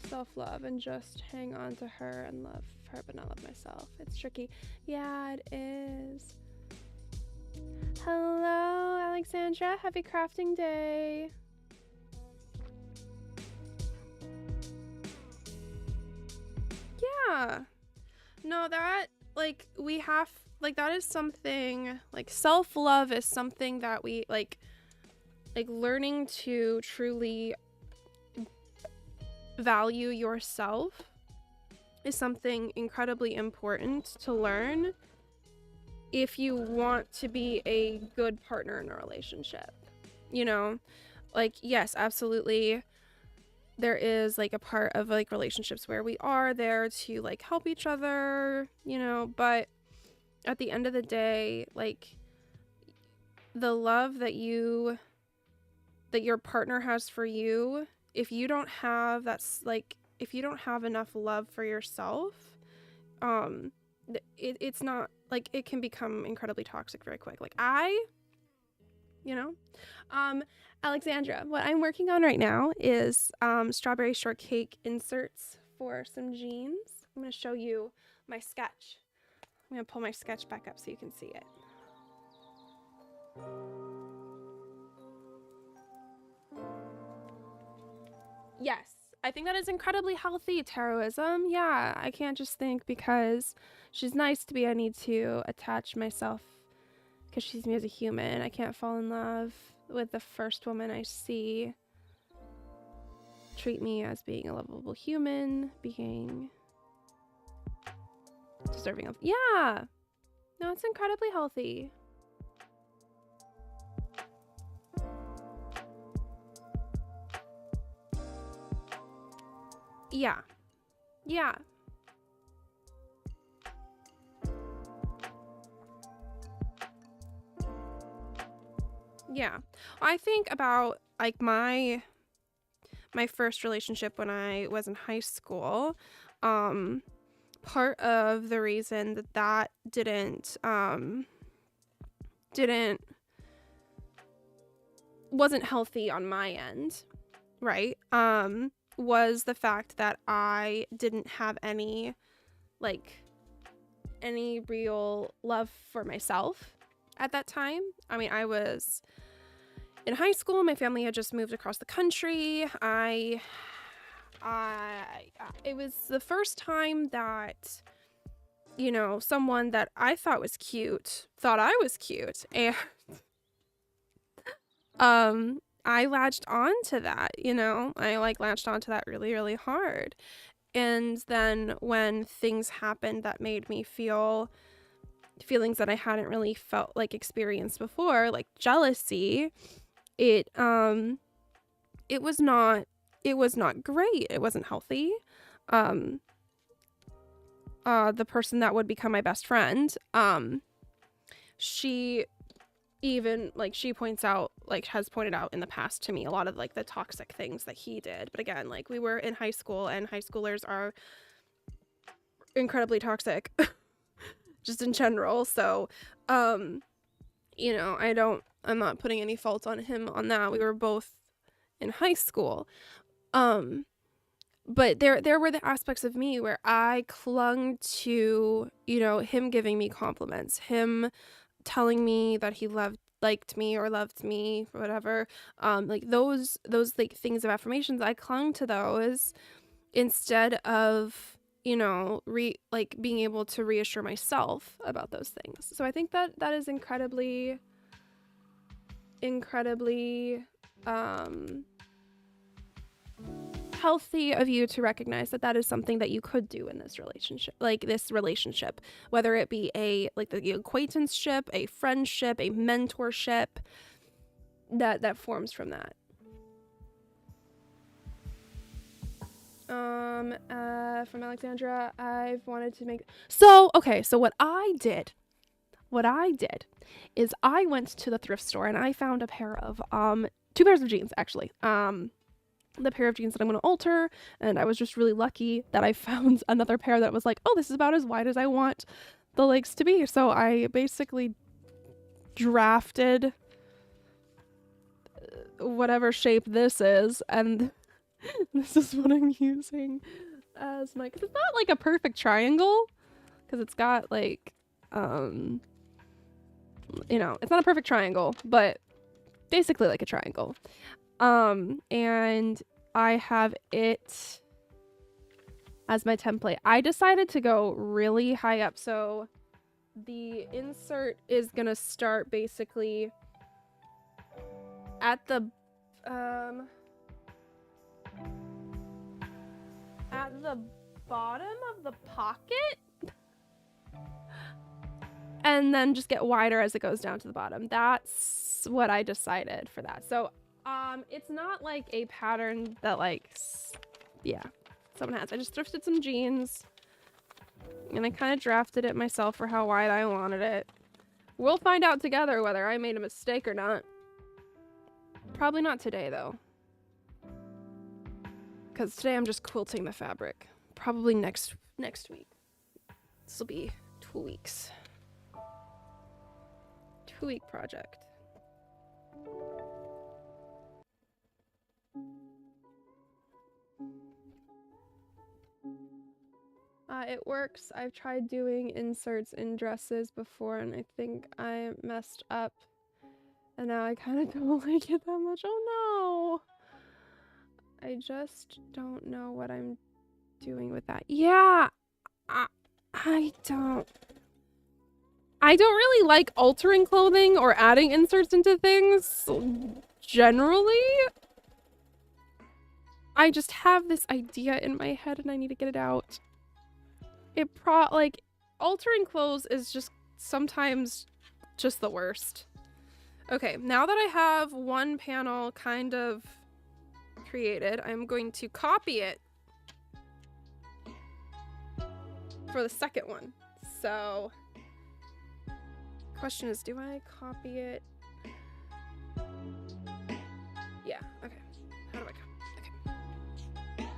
self-love and just hang on to her and love her but not love myself. It's tricky. Yeah, it is. Hello, Alexandra. Happy crafting day. Yeah. No, that, like, we have, like, that is something, like, self-love is something that we, like learning to truly value yourself is something incredibly important to learn if you want to be a good partner in a relationship. You know, like, yes, absolutely, there is, like, a part of, like, relationships where we are there to, like, help each other, you know, but at the end of the day, like, the love that your partner has for you, if you don't have if you don't have enough love for yourself, it's not, like, it can become incredibly toxic very quick. Like, Alexandra, what I'm working on right now is strawberry shortcake inserts for some jeans. I'm going to show you my sketch. I'm going to pull my sketch back up so you can see it. Yes, I think that is incredibly healthy, taroism. Yeah, I can't just think because she's nice to me, I need to attach myself because she's me as a human. I can't fall in love with the first woman I see. Treat me as being a lovable human, being deserving of. Yeah, no, it's incredibly healthy. Yeah. Yeah. Yeah. I think about, like, my first relationship when I was in high school. Part of the reason that wasn't healthy on my end, right? Was the fact that I didn't have any real love for myself at that time. I mean, I was in high school. My family had just moved across the country. It was the first time that, you know, someone that I thought was cute thought I was cute, and I latched on to that, you know. I latched on to that really, really hard. And then when things happened that made me feel feelings that I hadn't really felt experienced before, like jealousy, it was not great. It wasn't healthy. The person that would become my best friend, she even she has pointed out in the past to me a lot of the toxic things that he did. But again, we were in high school, and high schoolers are incredibly toxic just in general. So you know, I'm not putting any fault on him on that. We were both in high school. But there were the aspects of me where I clung to, you know, him giving me compliments, him telling me that he liked me or loved me, or whatever. Those things of affirmations, I clung to those instead of, you know, being able to reassure myself about those things. So I think that is incredibly healthy of you to recognize that is something that you could do in this relationship, whether it be the acquaintanceship, a friendship, a mentorship that forms from that. From Alexandra, I've wanted to make so what I did is I went to the thrift store and I found a pair of 2 pairs of jeans, actually. the pair of jeans that I'm going to alter, and I was just really lucky that I found another pair that was like, oh, this is about as wide as I want the legs to be. So I basically drafted whatever shape this is, and this is what I'm using as my, because it's not like a perfect triangle, because it's got like, you know, it's not a perfect triangle, but basically like a triangle. And I have it as my template. I decided to go really high up, so the insert is gonna start basically at the bottom of the pocket, and then just get wider as it goes down to the bottom. That's what I decided for that. So it's not like a pattern that like, yeah, someone has. I just thrifted some jeans and I kind of drafted it myself for how wide I wanted it. We'll find out together whether I made a mistake or not. Probably not today though, because today I'm just quilting the fabric. Probably next week. This will be 2 weeks. 2-week project. It works. I've tried doing inserts in dresses before and I think I messed up. And now I kind of don't like it that much. Oh no! I just don't know what I'm doing with that. Yeah! I don't really like altering clothing or adding inserts into things. Generally, I just have this idea in my head and I need to get it out. Like, altering clothes is just sometimes just the worst. Okay, now that I have one panel kind of created, I'm going to copy it for the second one. So, question is, do I copy it? Yeah, okay. How do I copy? Okay.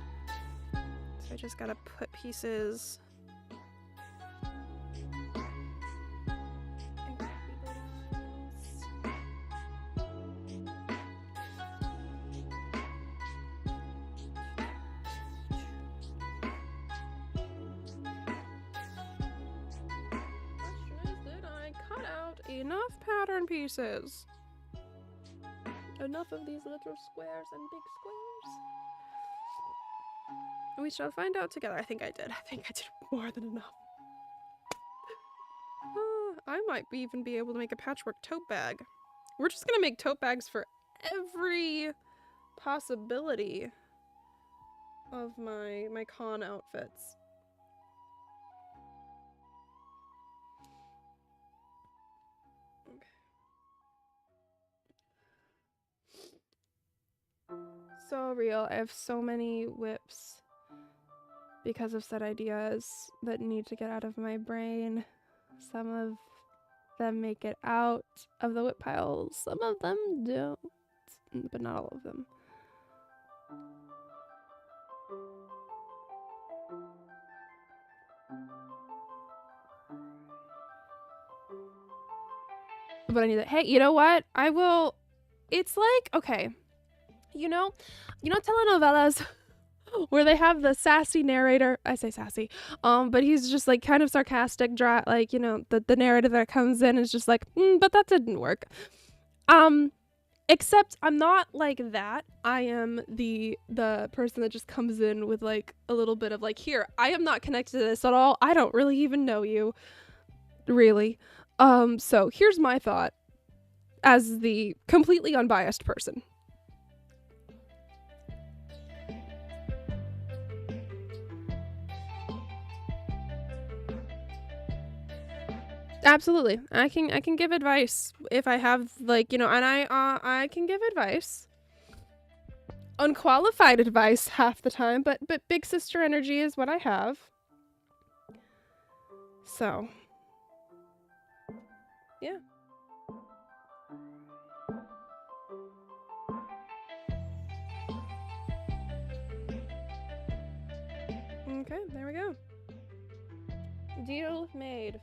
So I just gotta put pieces. And copy those. Question is, did I cut out enough pattern pieces? Enough of these little squares and big squares? We shall find out together. I think I did. I think I did more than enough. I might even be able to make a patchwork tote bag. We're just gonna make tote bags for every possibility of my con outfits. Okay. So real. I have so many whips because of set ideas that need to get out of my brain. Some of them make it out of the whip piles. Some of them don't, but not all of them. But I need that. Hey, you know what? I will. It's like, okay, you know telenovelas where they have the sassy narrator. I say sassy, but he's just like kind of sarcastic, dry, like, you know, the narrator that comes in is just like, but that didn't work. Except I'm not like that. I am the person that just comes in with like a little bit of like, here, I am not connected to this at all. I don't really even know you, really. So here's my thought as the completely unbiased person. Absolutely. I can give advice if I have, like, you know, and I can give advice. Unqualified advice half the time, but big sister energy is what I have. So, yeah. Okay, there we go. Deal made.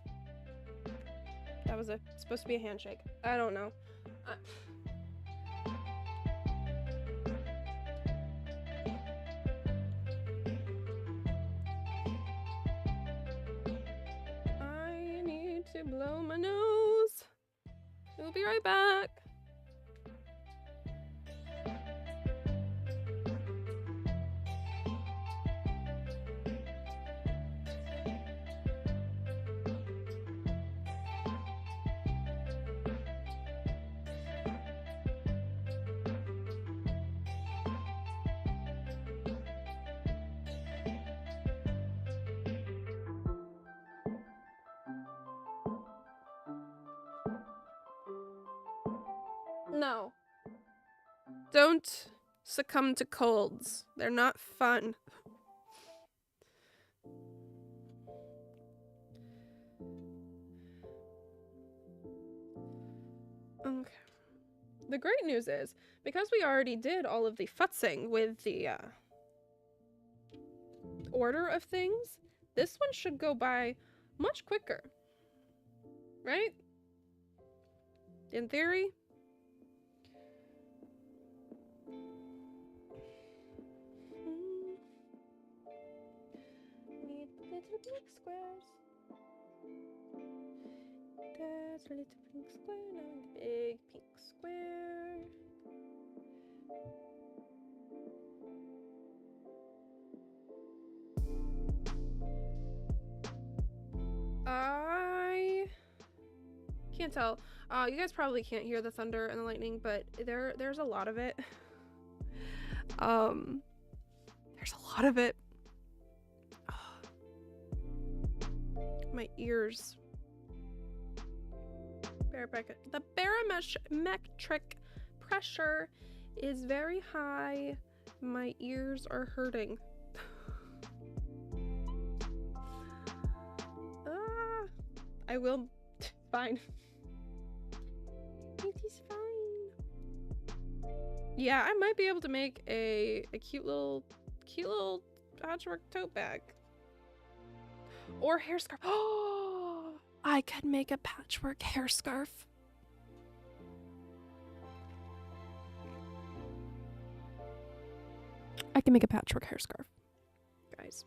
That was supposed to be a handshake. I don't know. I need to blow my nose. We'll be right back. No. Don't succumb to colds. They're not fun. Okay. The great news is, because we already did all of the futzing with the order of things, this one should go by much quicker. Right? In theory. Need little pink squares. That's a little pink square, now a big pink square. I can't tell. You guys probably can't hear the thunder and the lightning, but there's a lot of it. There's a lot of it. My ears. The barometric pressure is very high. My ears are hurting. I will. Fine. It is fine. Yeah, I might be able to make a cute little patchwork tote bag. Or hair scarf. Oh, I could make a patchwork hair scarf. I can make a patchwork hair scarf, guys.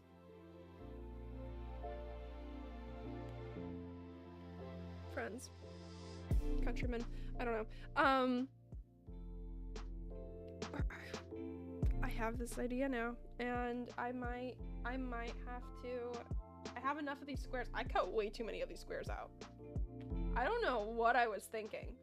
Friends, countrymen, I don't know. I have this idea now, and I might have to. I have enough of these squares. I cut way too many of these squares out. I don't know what I was thinking.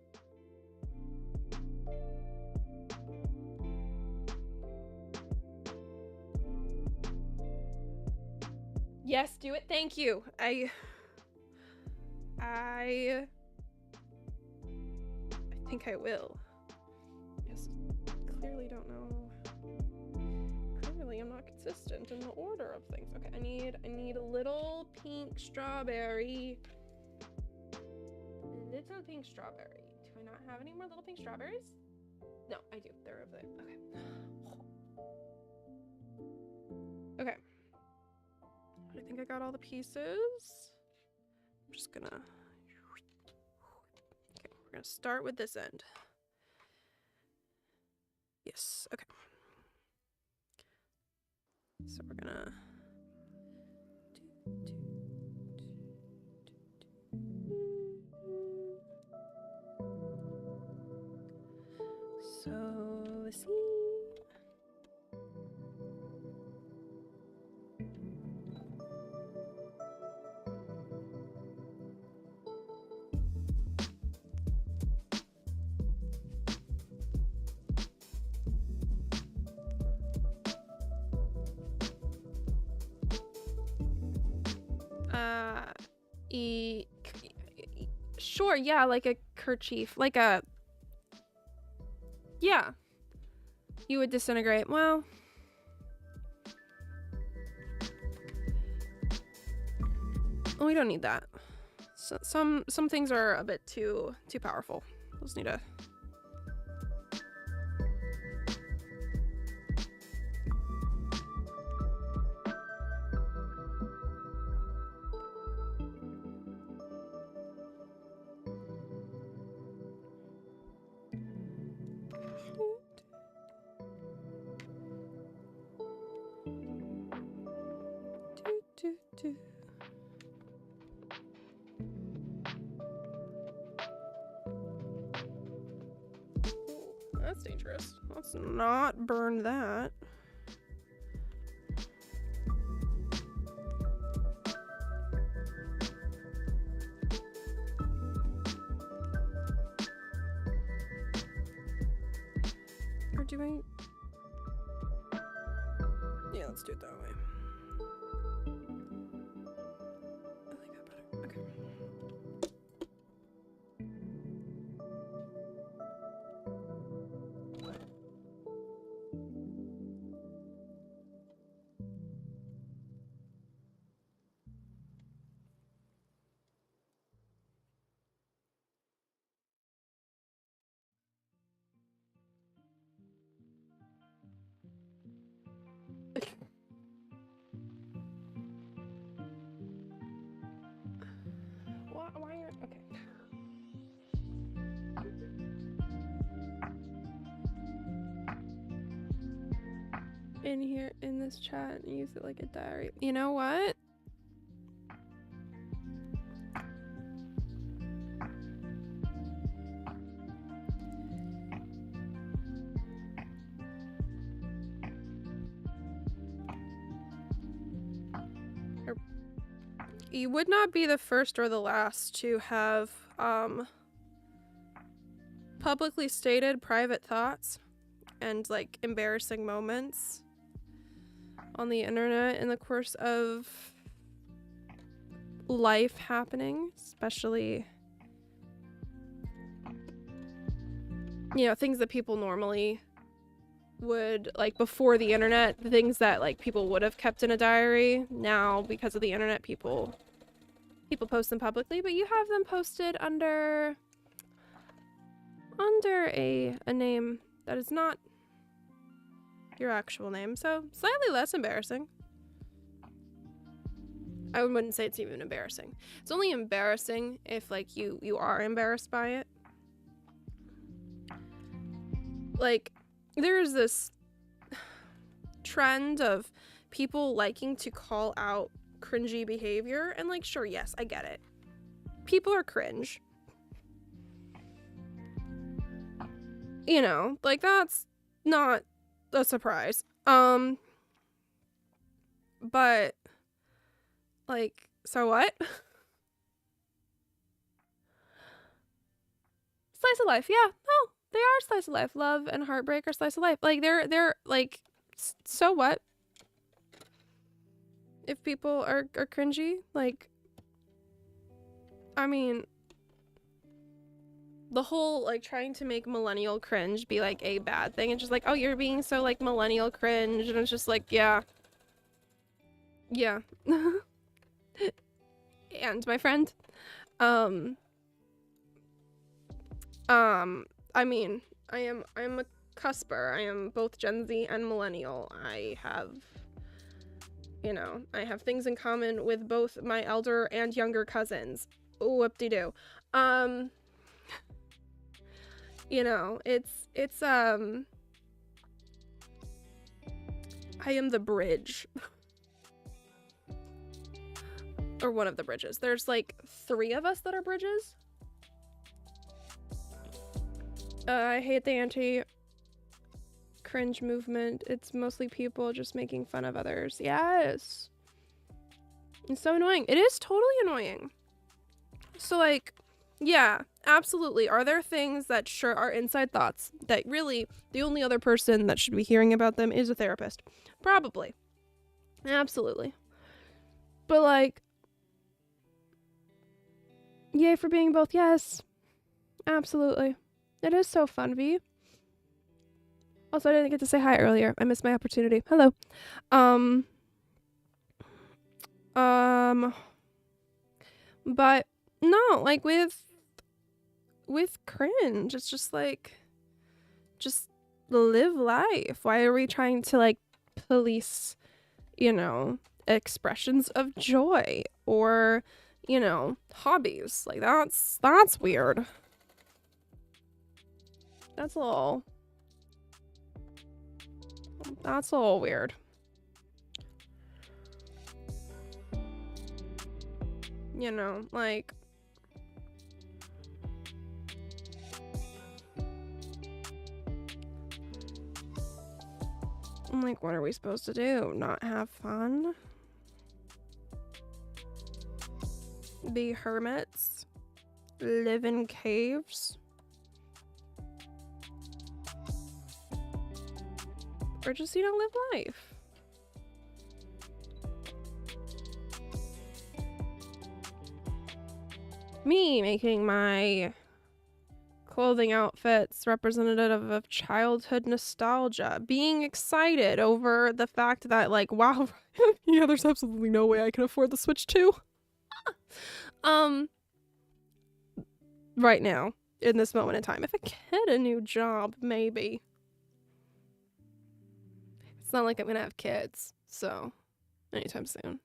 Yes, do it. Thank you. I think I will. Yes, clearly don't know. Clearly I'm not consistent in the order of things. Okay, I need a little pink strawberry. Little pink strawberry. Do I not have any more little pink strawberries? No, I do. They're over there. Okay. Okay. I think I got all the pieces. I'm just gonna... Okay, we're gonna start with this end. Yes, okay. So we're gonna... So, let's see. Sure, yeah, like a kerchief, like a... Yeah. You would disintegrate. Well... We don't need that. So, some things are a bit too powerful. Just need to... that's dangerous. Let's not burn that. Or do I... Yeah, let's do it that way. I like that better. Okay. Why are... Okay. In here, in this chat, and use it like a diary. You know what? You would not be the first or the last to have publicly stated private thoughts and like embarrassing moments on the internet in the course of life happening, especially, you know, things that people normally would, like before the internet, the things that like people would have kept in a diary. Now because of the internet, people post them publicly, but you have them posted under a name that is not your actual name, so slightly less embarrassing. I wouldn't say it's even embarrassing. It's only embarrassing if like you are embarrassed by it. Like, there is this trend of people liking to call out cringy behavior, and like, sure, yes, I get it. People are cringe. You know, like, that's not a surprise. But like, so what? Slice of life, yeah. No, they are slice of life. Love and heartbreak are slice of life. Like, they're like, so what? If people are cringy, like, I mean, the whole like trying to make millennial cringe be like a bad thing, and just like, oh, you're being so like millennial cringe, and it's just like, yeah. And my friend, I mean, I'm a cusper. I am both Gen Z and millennial. I have, you know, I have things in common with both my elder and younger cousins. Whoop-de-doo. You know, it's I am the bridge. Or one of the bridges. There's like 3 of us that are bridges. I hate the anti-cringe movement. It's mostly people just making fun of others. Yes. It's so annoying. It is totally annoying. So like, yeah, absolutely. Are there things that sure are inside thoughts that really the only other person that should be hearing about them is a therapist? Probably. Absolutely. But like, yay for being both. Yes. Absolutely. It is so fun, V. Also, I didn't get to say hi earlier. I missed my opportunity. Hello. But no, like with cringe, it's just like, just live life. Why are we trying to like police, you know, expressions of joy or, you know, hobbies? Like, that's weird. That's a little weird. You know, like, I'm like, what are we supposed to do? Not have fun? Be hermits? Live in caves? Or just, you know, live life? Me making my clothing outfits representative of childhood nostalgia, being excited over the fact that, like, wow, yeah, there's absolutely no way I can afford the Switch 2. Right now, in this moment in time. If I get a new job, maybe. It's not like I'm gonna have kids, so anytime soon.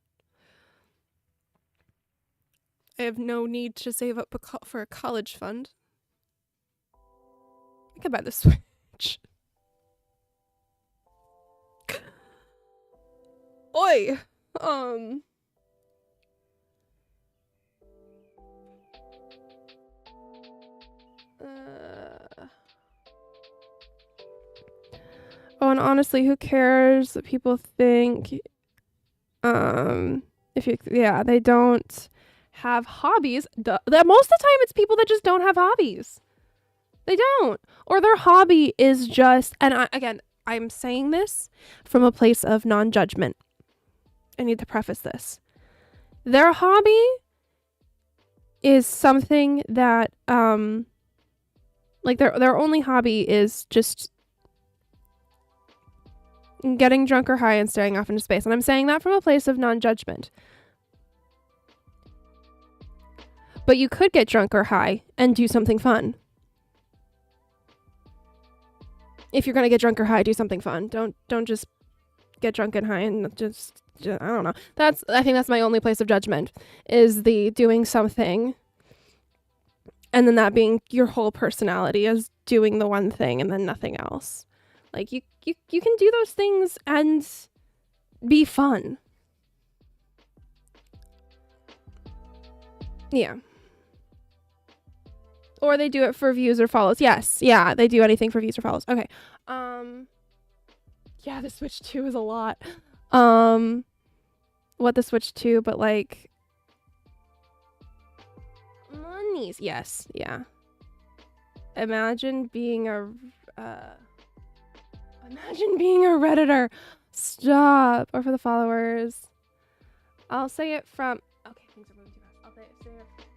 I have no need to save up for a college fund. I could buy the Switch. Oi! Oh, and honestly, who cares that people think, they don't have hobbies. Most of the time it's people that just don't have hobbies. They don't. Or their hobby is just, and I'm saying this from a place of non-judgment. I need to preface this. Their hobby is something that, like their only hobby is just getting drunk or high and staring off into space. And I'm saying that from a place of non-judgment. But you could get drunk or high and do something fun. If you're going to get drunk or high, do something fun. Don't just get drunk and high and just I don't know. I think that's my only place of judgment, is the doing something and then that being your whole personality, as doing the one thing and then nothing else. Like you can do those things and be fun. Yeah. Or they do it for views or follows. Yes. Yeah, they do anything for views or follows. Okay. Yeah, the Switch 2 is a lot. What the Switch 2, but like monies. Yes. Yeah. Imagine being a Redditor. Stop. Or for the followers. I'll say it from... Okay, things are moving too fast.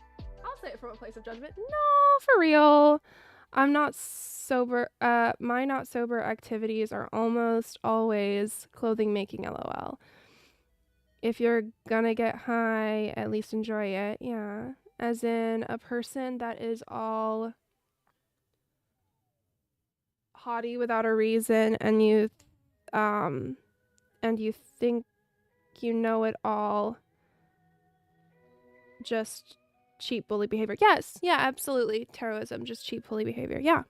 I'll say it from a place of judgment. No, for real. I'm not sober. My not sober activities are almost always clothing making, LOL. If you're gonna get high, at least enjoy it. Yeah. As in a person that is all haughty without a reason, and you think you know it all, just cheap bully behavior. Yes, yeah, absolutely. Taroism, just cheap bully behavior. Yeah.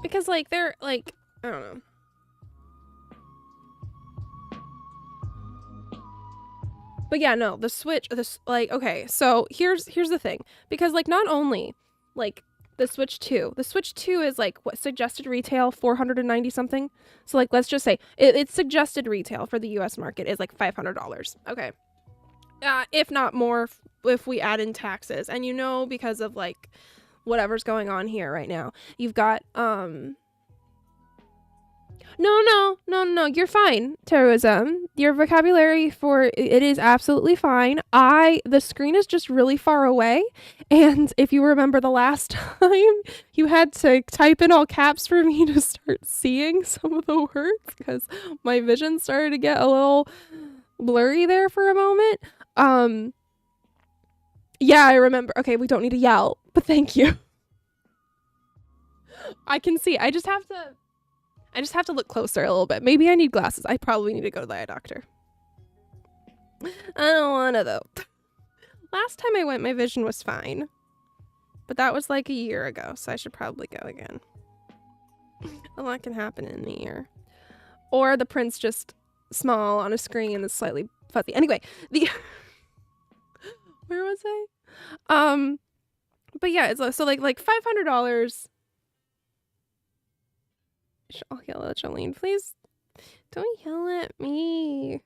Because like they're like, I don't know. But yeah, no, the Switch, okay, so here's the thing. Because, like, not only, like, the Switch 2 is, like, what, suggested retail, $490 something? So, like, let's just say, it's suggested retail for the US market is, like, $500. Okay. If not more, if we add in taxes. And you know, because of, like, whatever's going on here right now, you've got, No, you're fine, terrorism. Your vocabulary for it is absolutely fine. The screen is just really far away, and if you remember the last time, you had to type in all caps for me to start seeing some of the words, because my vision started to get a little blurry there for a moment. Yeah, I remember. Okay, we don't need to yell, but thank you. I can see. I just have to look closer a little bit. Maybe I need glasses. I probably need to go to the eye doctor. I don't want to, though. Last time I went, my vision was fine. But that was like a year ago, so I should probably go again. A lot can happen in a year. or the print's just small on a screen and it's slightly fuzzy. Anyway, the where was I? But yeah, it's so like $500. I'll yell at Jolene, please. Don't yell at me.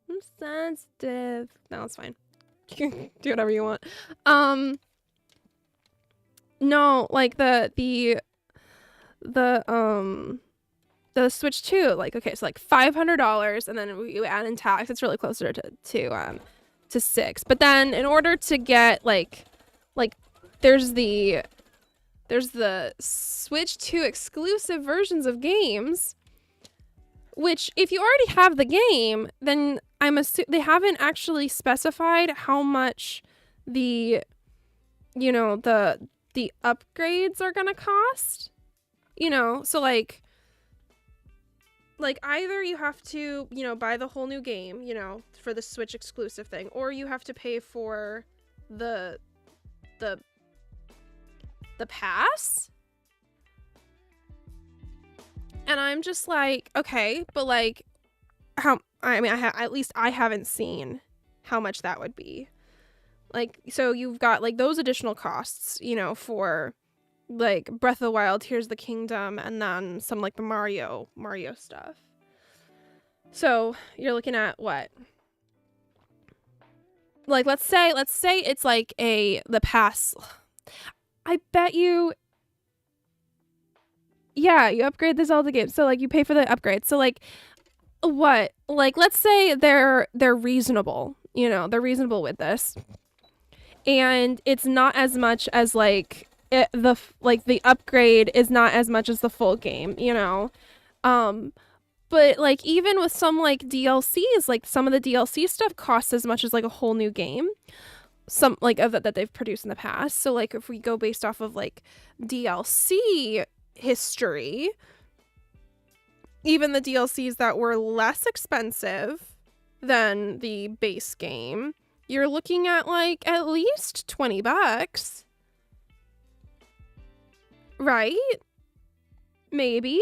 I'm sensitive. No, it's fine. You can do whatever you want. No, like the Switch 2, like, okay, so like $500, and then you add in tax, it's really closer to $6. But then in order to get like there's the Switch 2 exclusive versions of games, which if you already have the game, then I'm assuming they haven't actually specified how much the upgrades are gonna cost. So like either you have to, buy the whole new game, for the Switch exclusive thing, or you have to pay for the pass. And I'm just like, okay, but like at least I haven't seen how much that would be. Like, so you've got like those additional costs, for like Breath of the Wild, Tears of the Kingdom, and then some like the Mario stuff. So you're looking at what? Like, let's say it's like the pass. I bet you. Yeah, you upgrade the Zelda game. So like you pay for the upgrade. So like what? Like, let's say they're reasonable. They're reasonable with this. And it's not as much as like the upgrade is not as much as the full game, but like even with some like DLCs, like some of the DLC stuff costs as much as like a whole new game, some like of that they've produced in the past. So like if we go based off of like DLC history, even the DLCs that were less expensive than the base game, you're looking at like at least $20. Right? Maybe.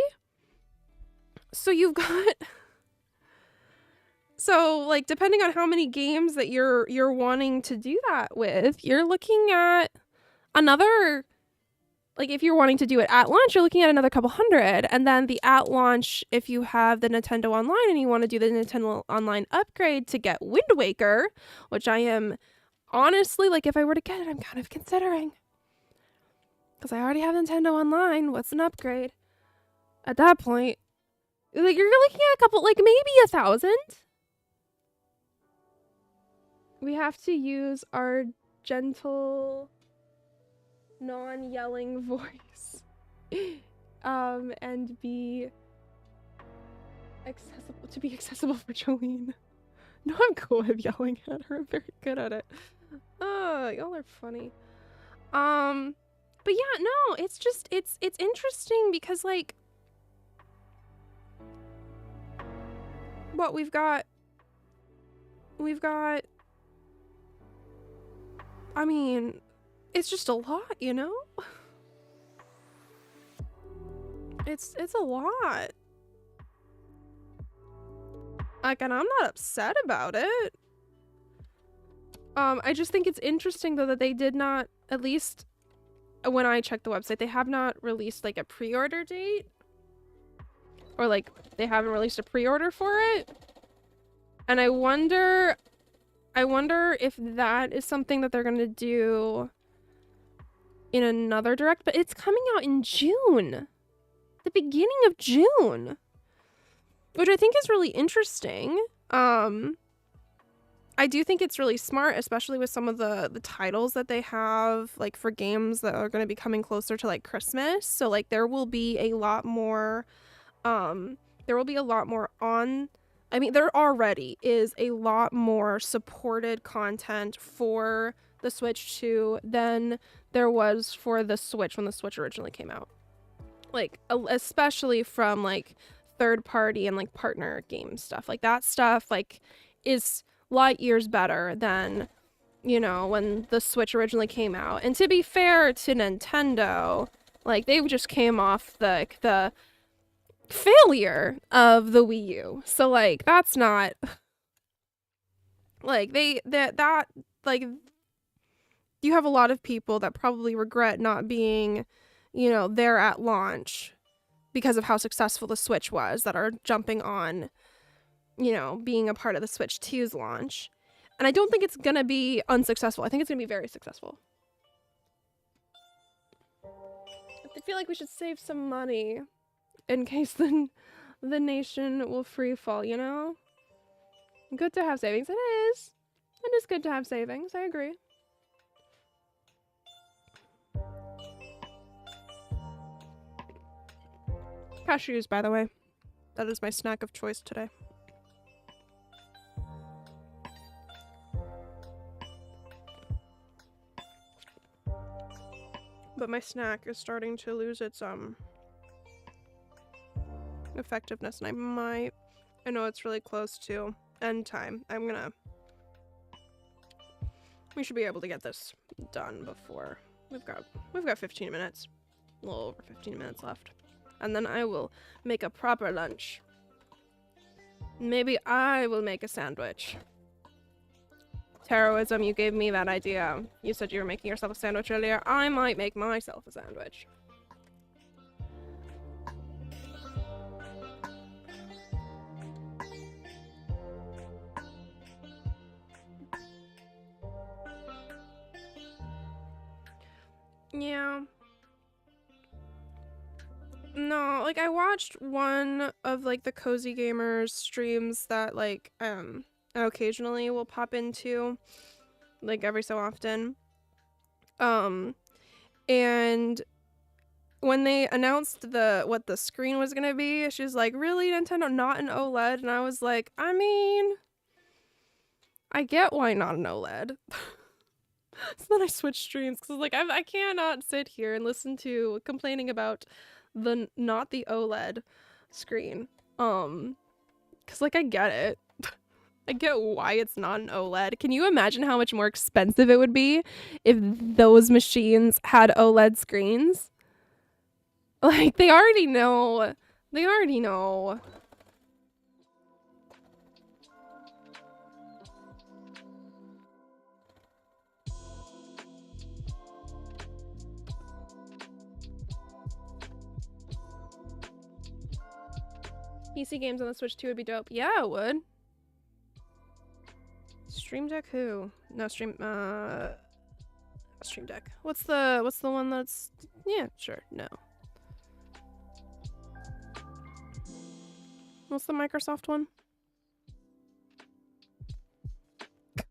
So you've got so like depending on how many games that you're wanting to do that with, you're looking at another, like if you're wanting to do it at launch, you're looking at another couple hundred. And then the at launch, if you have the Nintendo Online and you want to do the Nintendo Online upgrade to get Wind Waker, which I am honestly, like if I were to get it, I'm kind of considering. Because I already have Nintendo Online. What's an upgrade? At that point, like you're looking at a couple, like maybe 1,000. We have to use our gentle, non-yelling voice, and be accessible for Jolene. No, I'm cool with yelling at her. I'm very good at it. Oh, y'all are funny. But yeah, no, it's just, it's interesting because like, what we've got, I mean, it's just a lot, It's a lot. Like, and I'm not upset about it. I just think it's interesting though that they did not, at least when I checked the website, they have not released like a pre-order date. Or like they haven't released a pre-order for it. And I wonder if that is something that they're gonna do in another direct, but it's coming out in June. The beginning of June. Which I think is really interesting. I do think it's really smart, especially with some of the titles that they have, like for games that are going to be coming closer to like Christmas. So like there will be a lot more, on, I mean, there already is a lot more supported content for the Switch 2 than there was for the Switch when the Switch originally came out. Like, especially from like third party and like partner game stuff. Like that stuff like is light years better than, when the Switch originally came out. And to be fair to Nintendo, like they just came off the failure of the Wii U. So like that's not like that like you have a lot of people that probably regret not being, you know, there at launch because of how successful the Switch was, that are jumping on, you know, being a part of the Switch 2's launch. And I don't think it's gonna be unsuccessful. I think it's gonna be very successful. I feel like we should save some money in case the nation will free fall, you know? Good to have savings. It is. It is good to have savings. I agree. Cashews, by the way. That is my snack of choice today. But my snack is starting to lose its effectiveness, and I know it's really close to end time. We should be able to get this done before we've got 15 minutes. A little over 15 minutes left. And then I will make a proper lunch. Maybe I will make a sandwich. Taroism, you gave me that idea. You said you were making yourself a sandwich earlier. I might make myself a sandwich. Yeah. No, like I watched one of like the Cozy Gamers streams that like I occasionally will pop into like every so often. And when they announced what the screen was gonna be, she's like, "Really, Nintendo, not an OLED?" And I was like, I mean, I get why not an OLED. So then I switched streams because like I cannot sit here and listen to complaining about not the OLED screen. Because like I get it. I get why it's not an OLED. Can you imagine how much more expensive it would be if those machines had OLED screens? Like they already know. They already know. PC games on the Switch 2 would be dope. Yeah, it would. Stream Deck who? No, Stream Deck. What's the one that's yeah, sure. No. What's the Microsoft one? No,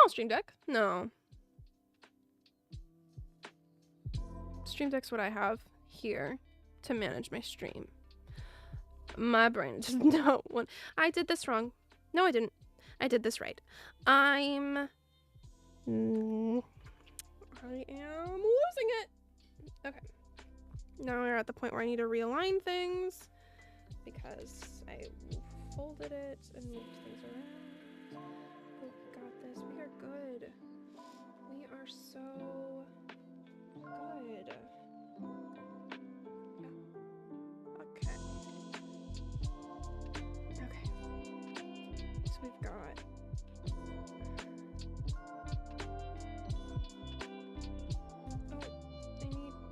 Stream Deck. No. Stream Deck's what I have here to manage my stream. My brain does not want. I did this wrong. No, I didn't. I did this right. I am losing it. Okay. Now we're at the point where I need to realign things because I folded it and moved things around. Oh, we got this. We are good. We are so good. Okay. Okay. So we've got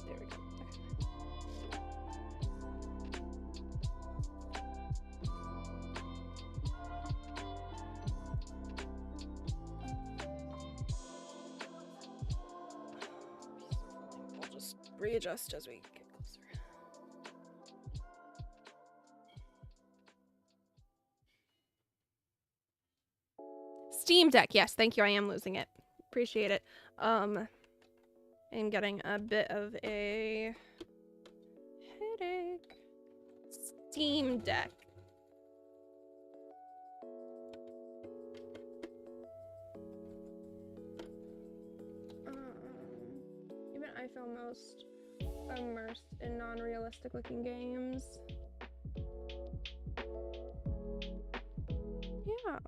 there we go. I'll just readjust as we get closer. Steam Deck, yes, thank you. I am losing it. Appreciate it. I'm getting a bit of a headache. Steam Deck. Even I feel most immersed in non-realistic looking games. Yeah.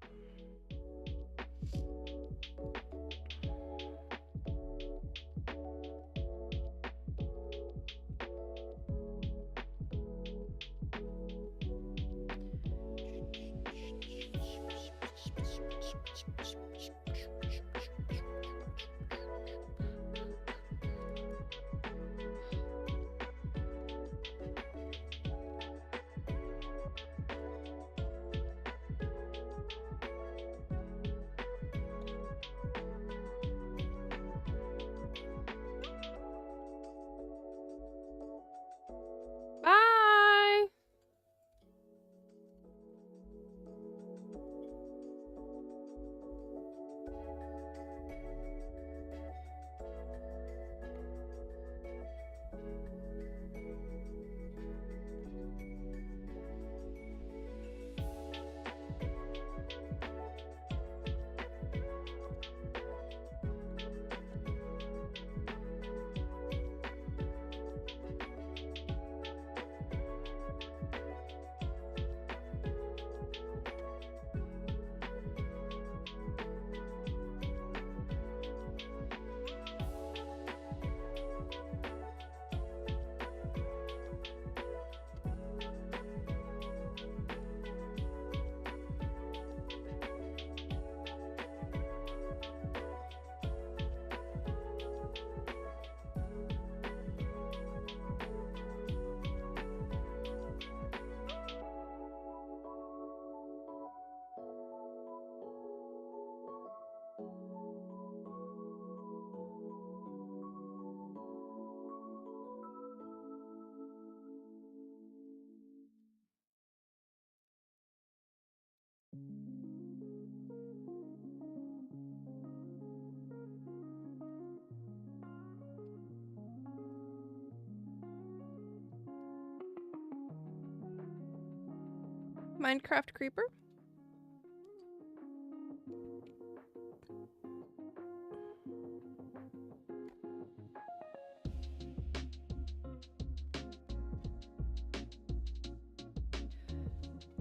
Minecraft creeper.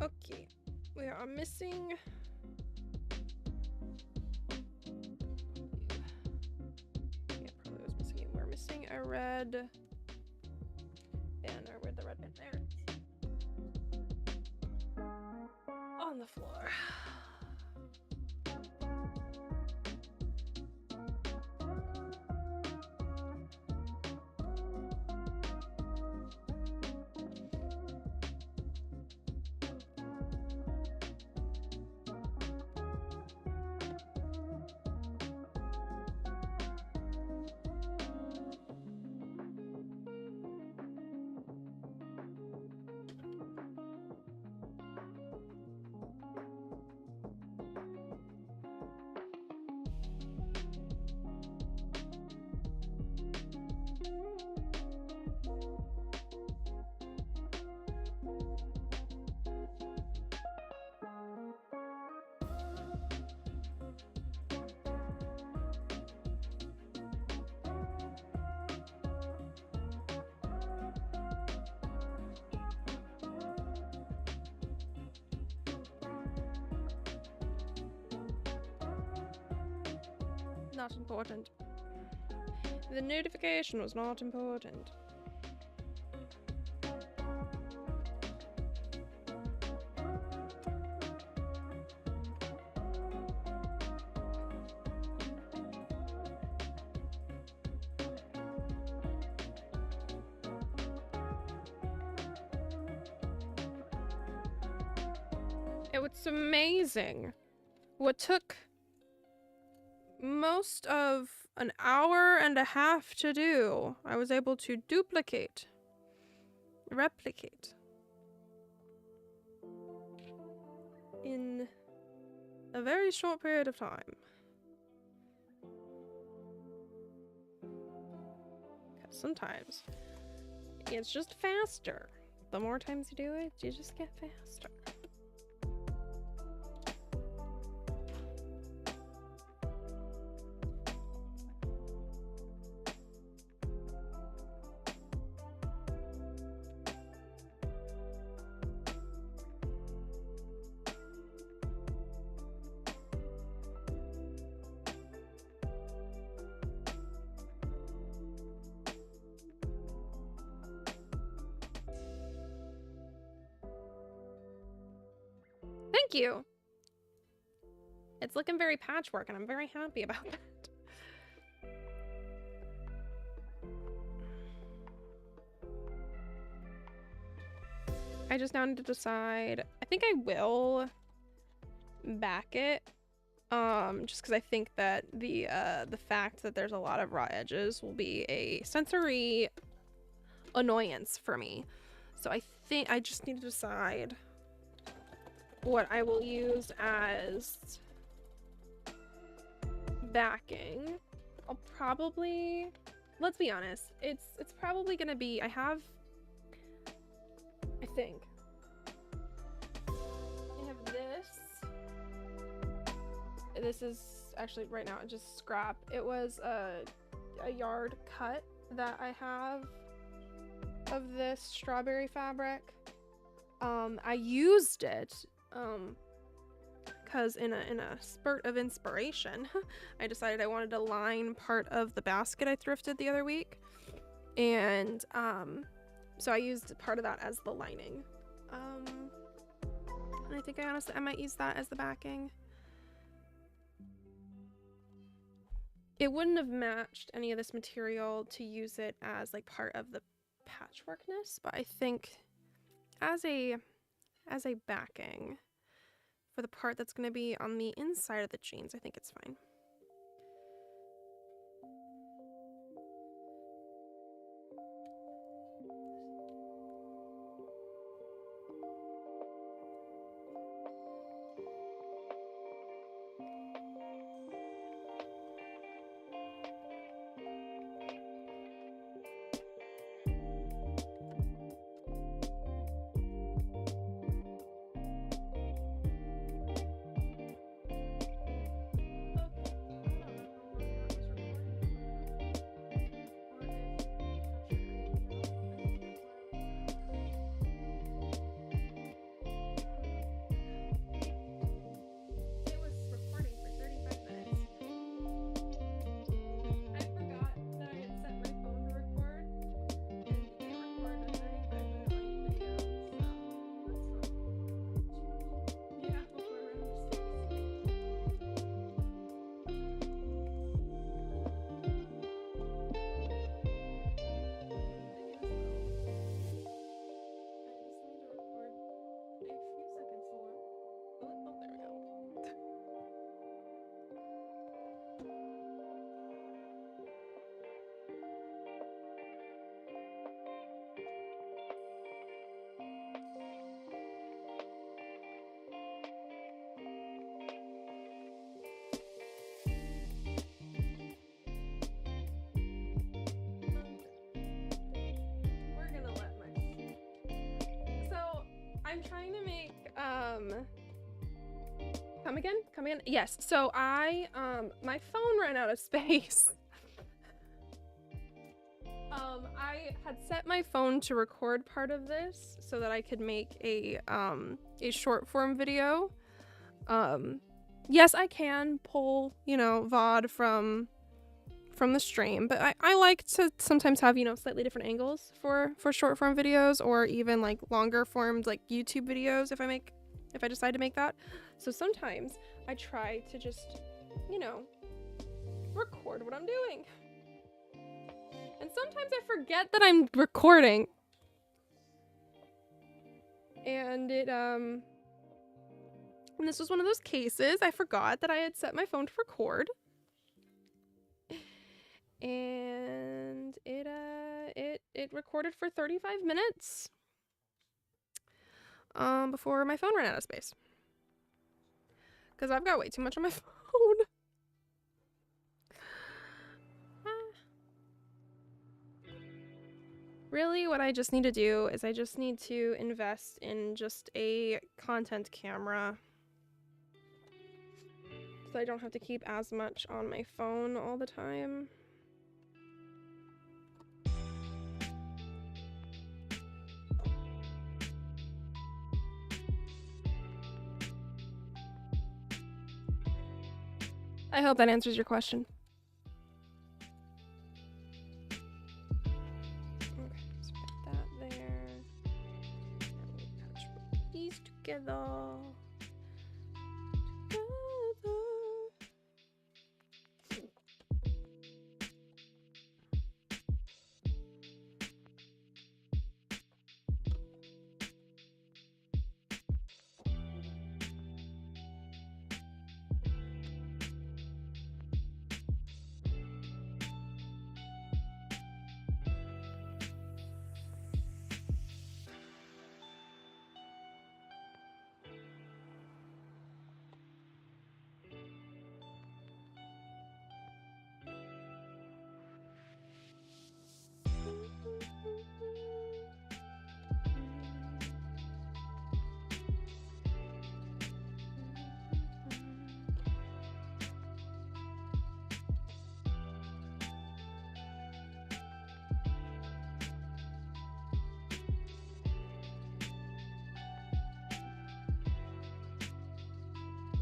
Okay, we are missing. Yeah, probably was missing. We're missing a red banner. Where'd the red banner? There it is. On the floor. Not important. The notification was not important. It was amazing. What took most of an hour and a half to do, I was able to replicate in a very short period of time. Because sometimes it's just faster. The more times you do it, you just get faster. Thank you. It's looking very patchwork, and I'm very happy about that. I just now need to decide. I think I will back it, just because I think that the fact that there's a lot of raw edges will be a sensory annoyance for me. So I think I just need to decide what I will use as backing. I'll probably, let's be honest, it's probably gonna be, I think I have this is actually right now just scrap. It was a yard cut that I have of this strawberry fabric. I used it because in a spurt of inspiration I decided I wanted to line part of the basket I thrifted the other week, and so I used part of that as the lining, and I think I might use that as the backing. It wouldn't have matched any of this material to use it as like part of the patchworkness, but I think as a backing for the part that's going to be on the inside of the jeans, I think it's fine. I'm trying to make, come again? Come again? Yes, so my phone ran out of space. I had set my phone to record part of this so that I could make a short form video. Yes, I can pull, you know, VOD from the stream, but I like to sometimes have, you know, slightly different angles for short form videos, or even like longer forms like YouTube videos if I decide to make that. So sometimes I try to just, you know, record what I'm doing. And sometimes I forget that I'm recording. And and this was one of those cases. I forgot that I had set my phone to record. And it recorded for 35 minutes before my phone ran out of space. Because I've got way too much on my phone. Really, what I just need to do is I just need to invest in just a content camera, so I don't have to keep as much on my phone all the time. I hope that answers your question. Okay, so put that there. And we patch these together.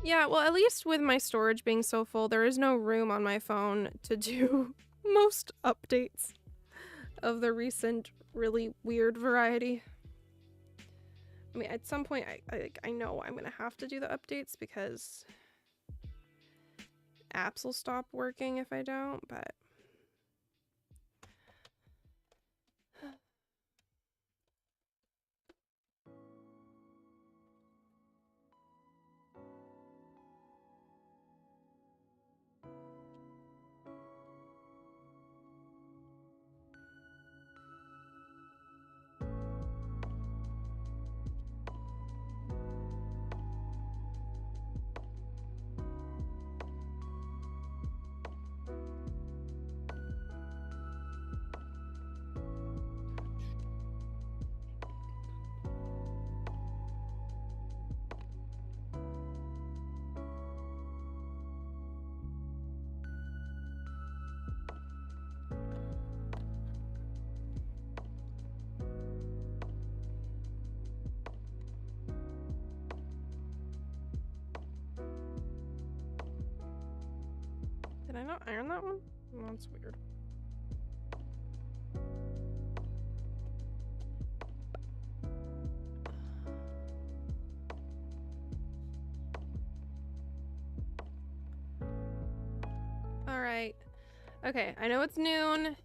Yeah, well, at least with my storage being so full, there is no room on my phone to do most updates of the really weird variety. I mean, at some point, I know I'm gonna have to do the updates because apps will stop working if I don't, but... Did I not iron that one? Oh, that's weird. Alright. Okay, I know it's noon.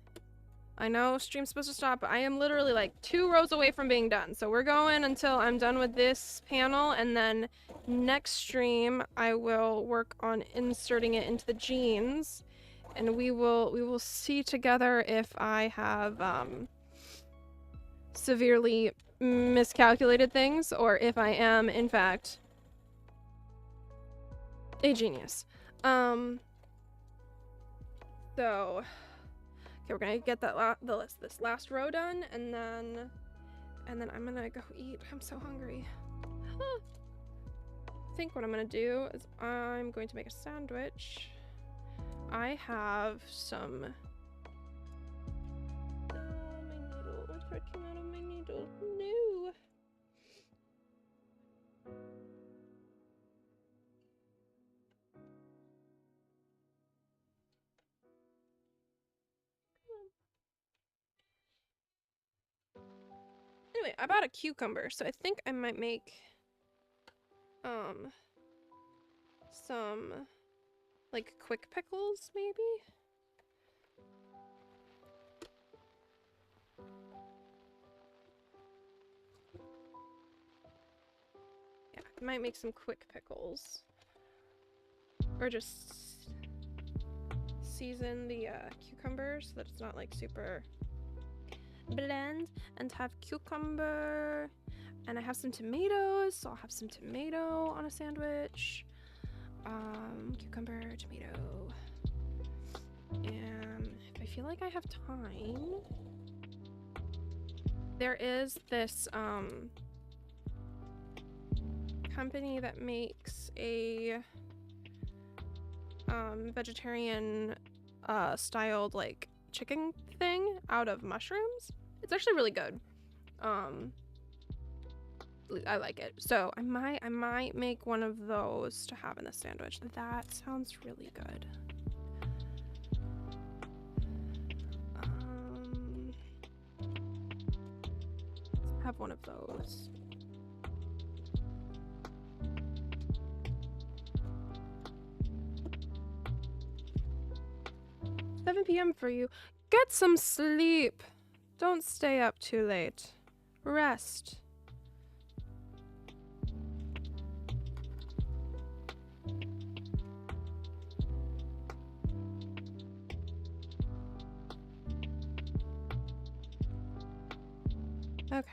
I know stream's supposed to stop, but I am literally like 2 rows away from being done. So we're going until I'm done with this panel, and then next stream I will work on inserting it into the jeans, and we will see together if I have severely miscalculated things, or if I am in fact a genius. So okay, we're gonna get that this last row done, and then and then I'm gonna go eat. I'm so hungry. I think what I'm gonna do is I'm going to make a sandwich. I have some... Oh, my needle. My thread came out of my needle. No. Anyway, I bought a cucumber, so I think I might make some like quick pickles maybe. Yeah, I might make some quick pickles, or just season the cucumber so that it's not like super bland, and have cucumber, and I have some tomatoes, so I'll have some tomato on a sandwich. Cucumber, tomato, and if I feel like I have time, there is this company that makes a vegetarian styled like chicken thing out of mushrooms. It's actually really good. I like it. So I might make one of those to have in the sandwich. That sounds really good. Let's have one of those. "7 p.m. for you. Get some sleep. Don't stay up too late. Rest." Okay.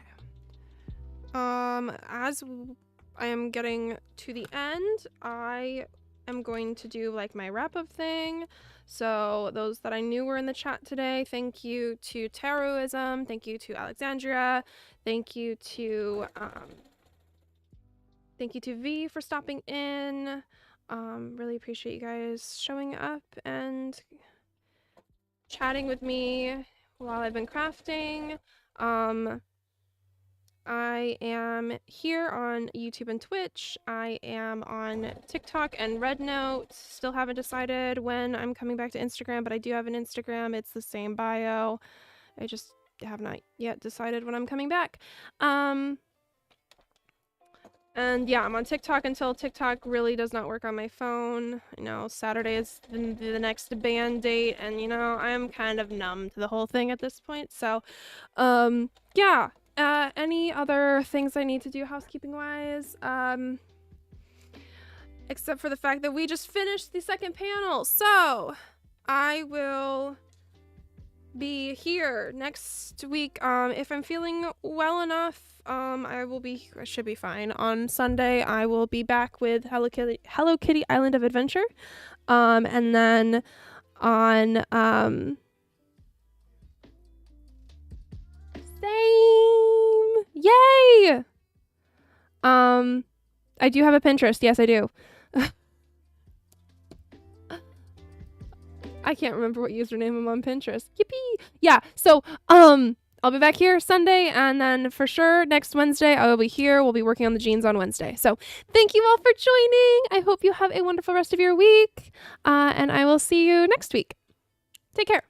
As I am getting to the end, I am going to do like my wrap-up thing. So those that I knew were in the chat today, thank you to Taroism, thank you to Alexandria, thank you to V for stopping in. Really appreciate you guys showing up and chatting with me while I've been crafting. I am here on YouTube and Twitch. I am on TikTok and Rednote. Still haven't decided when I'm coming back to Instagram, but I do have an Instagram. It's the same bio. I just have not yet decided when I'm coming back. And yeah, I'm on TikTok until TikTok really does not work on my phone. You know, Saturday is the next band date, and you know, I'm kind of numb to the whole thing at this point. So, yeah. Any other things I need to do housekeeping-wise? Except for the fact that we just finished the second panel. So, I will be here next week. If I'm feeling well enough, I should be fine. On Sunday, I will be back with Hello Kitty Island of Adventure. And then on, same! Yay! I do have a Pinterest. Yes, I do. I can't remember what username I'm on Pinterest. Yippee! Yeah, so, I'll be back here Sunday, and then for sure next Wednesday I will be here. We'll be working on the jeans on Wednesday. So thank you all for joining. I hope you have a wonderful rest of your week, and I will see you next week. Take care.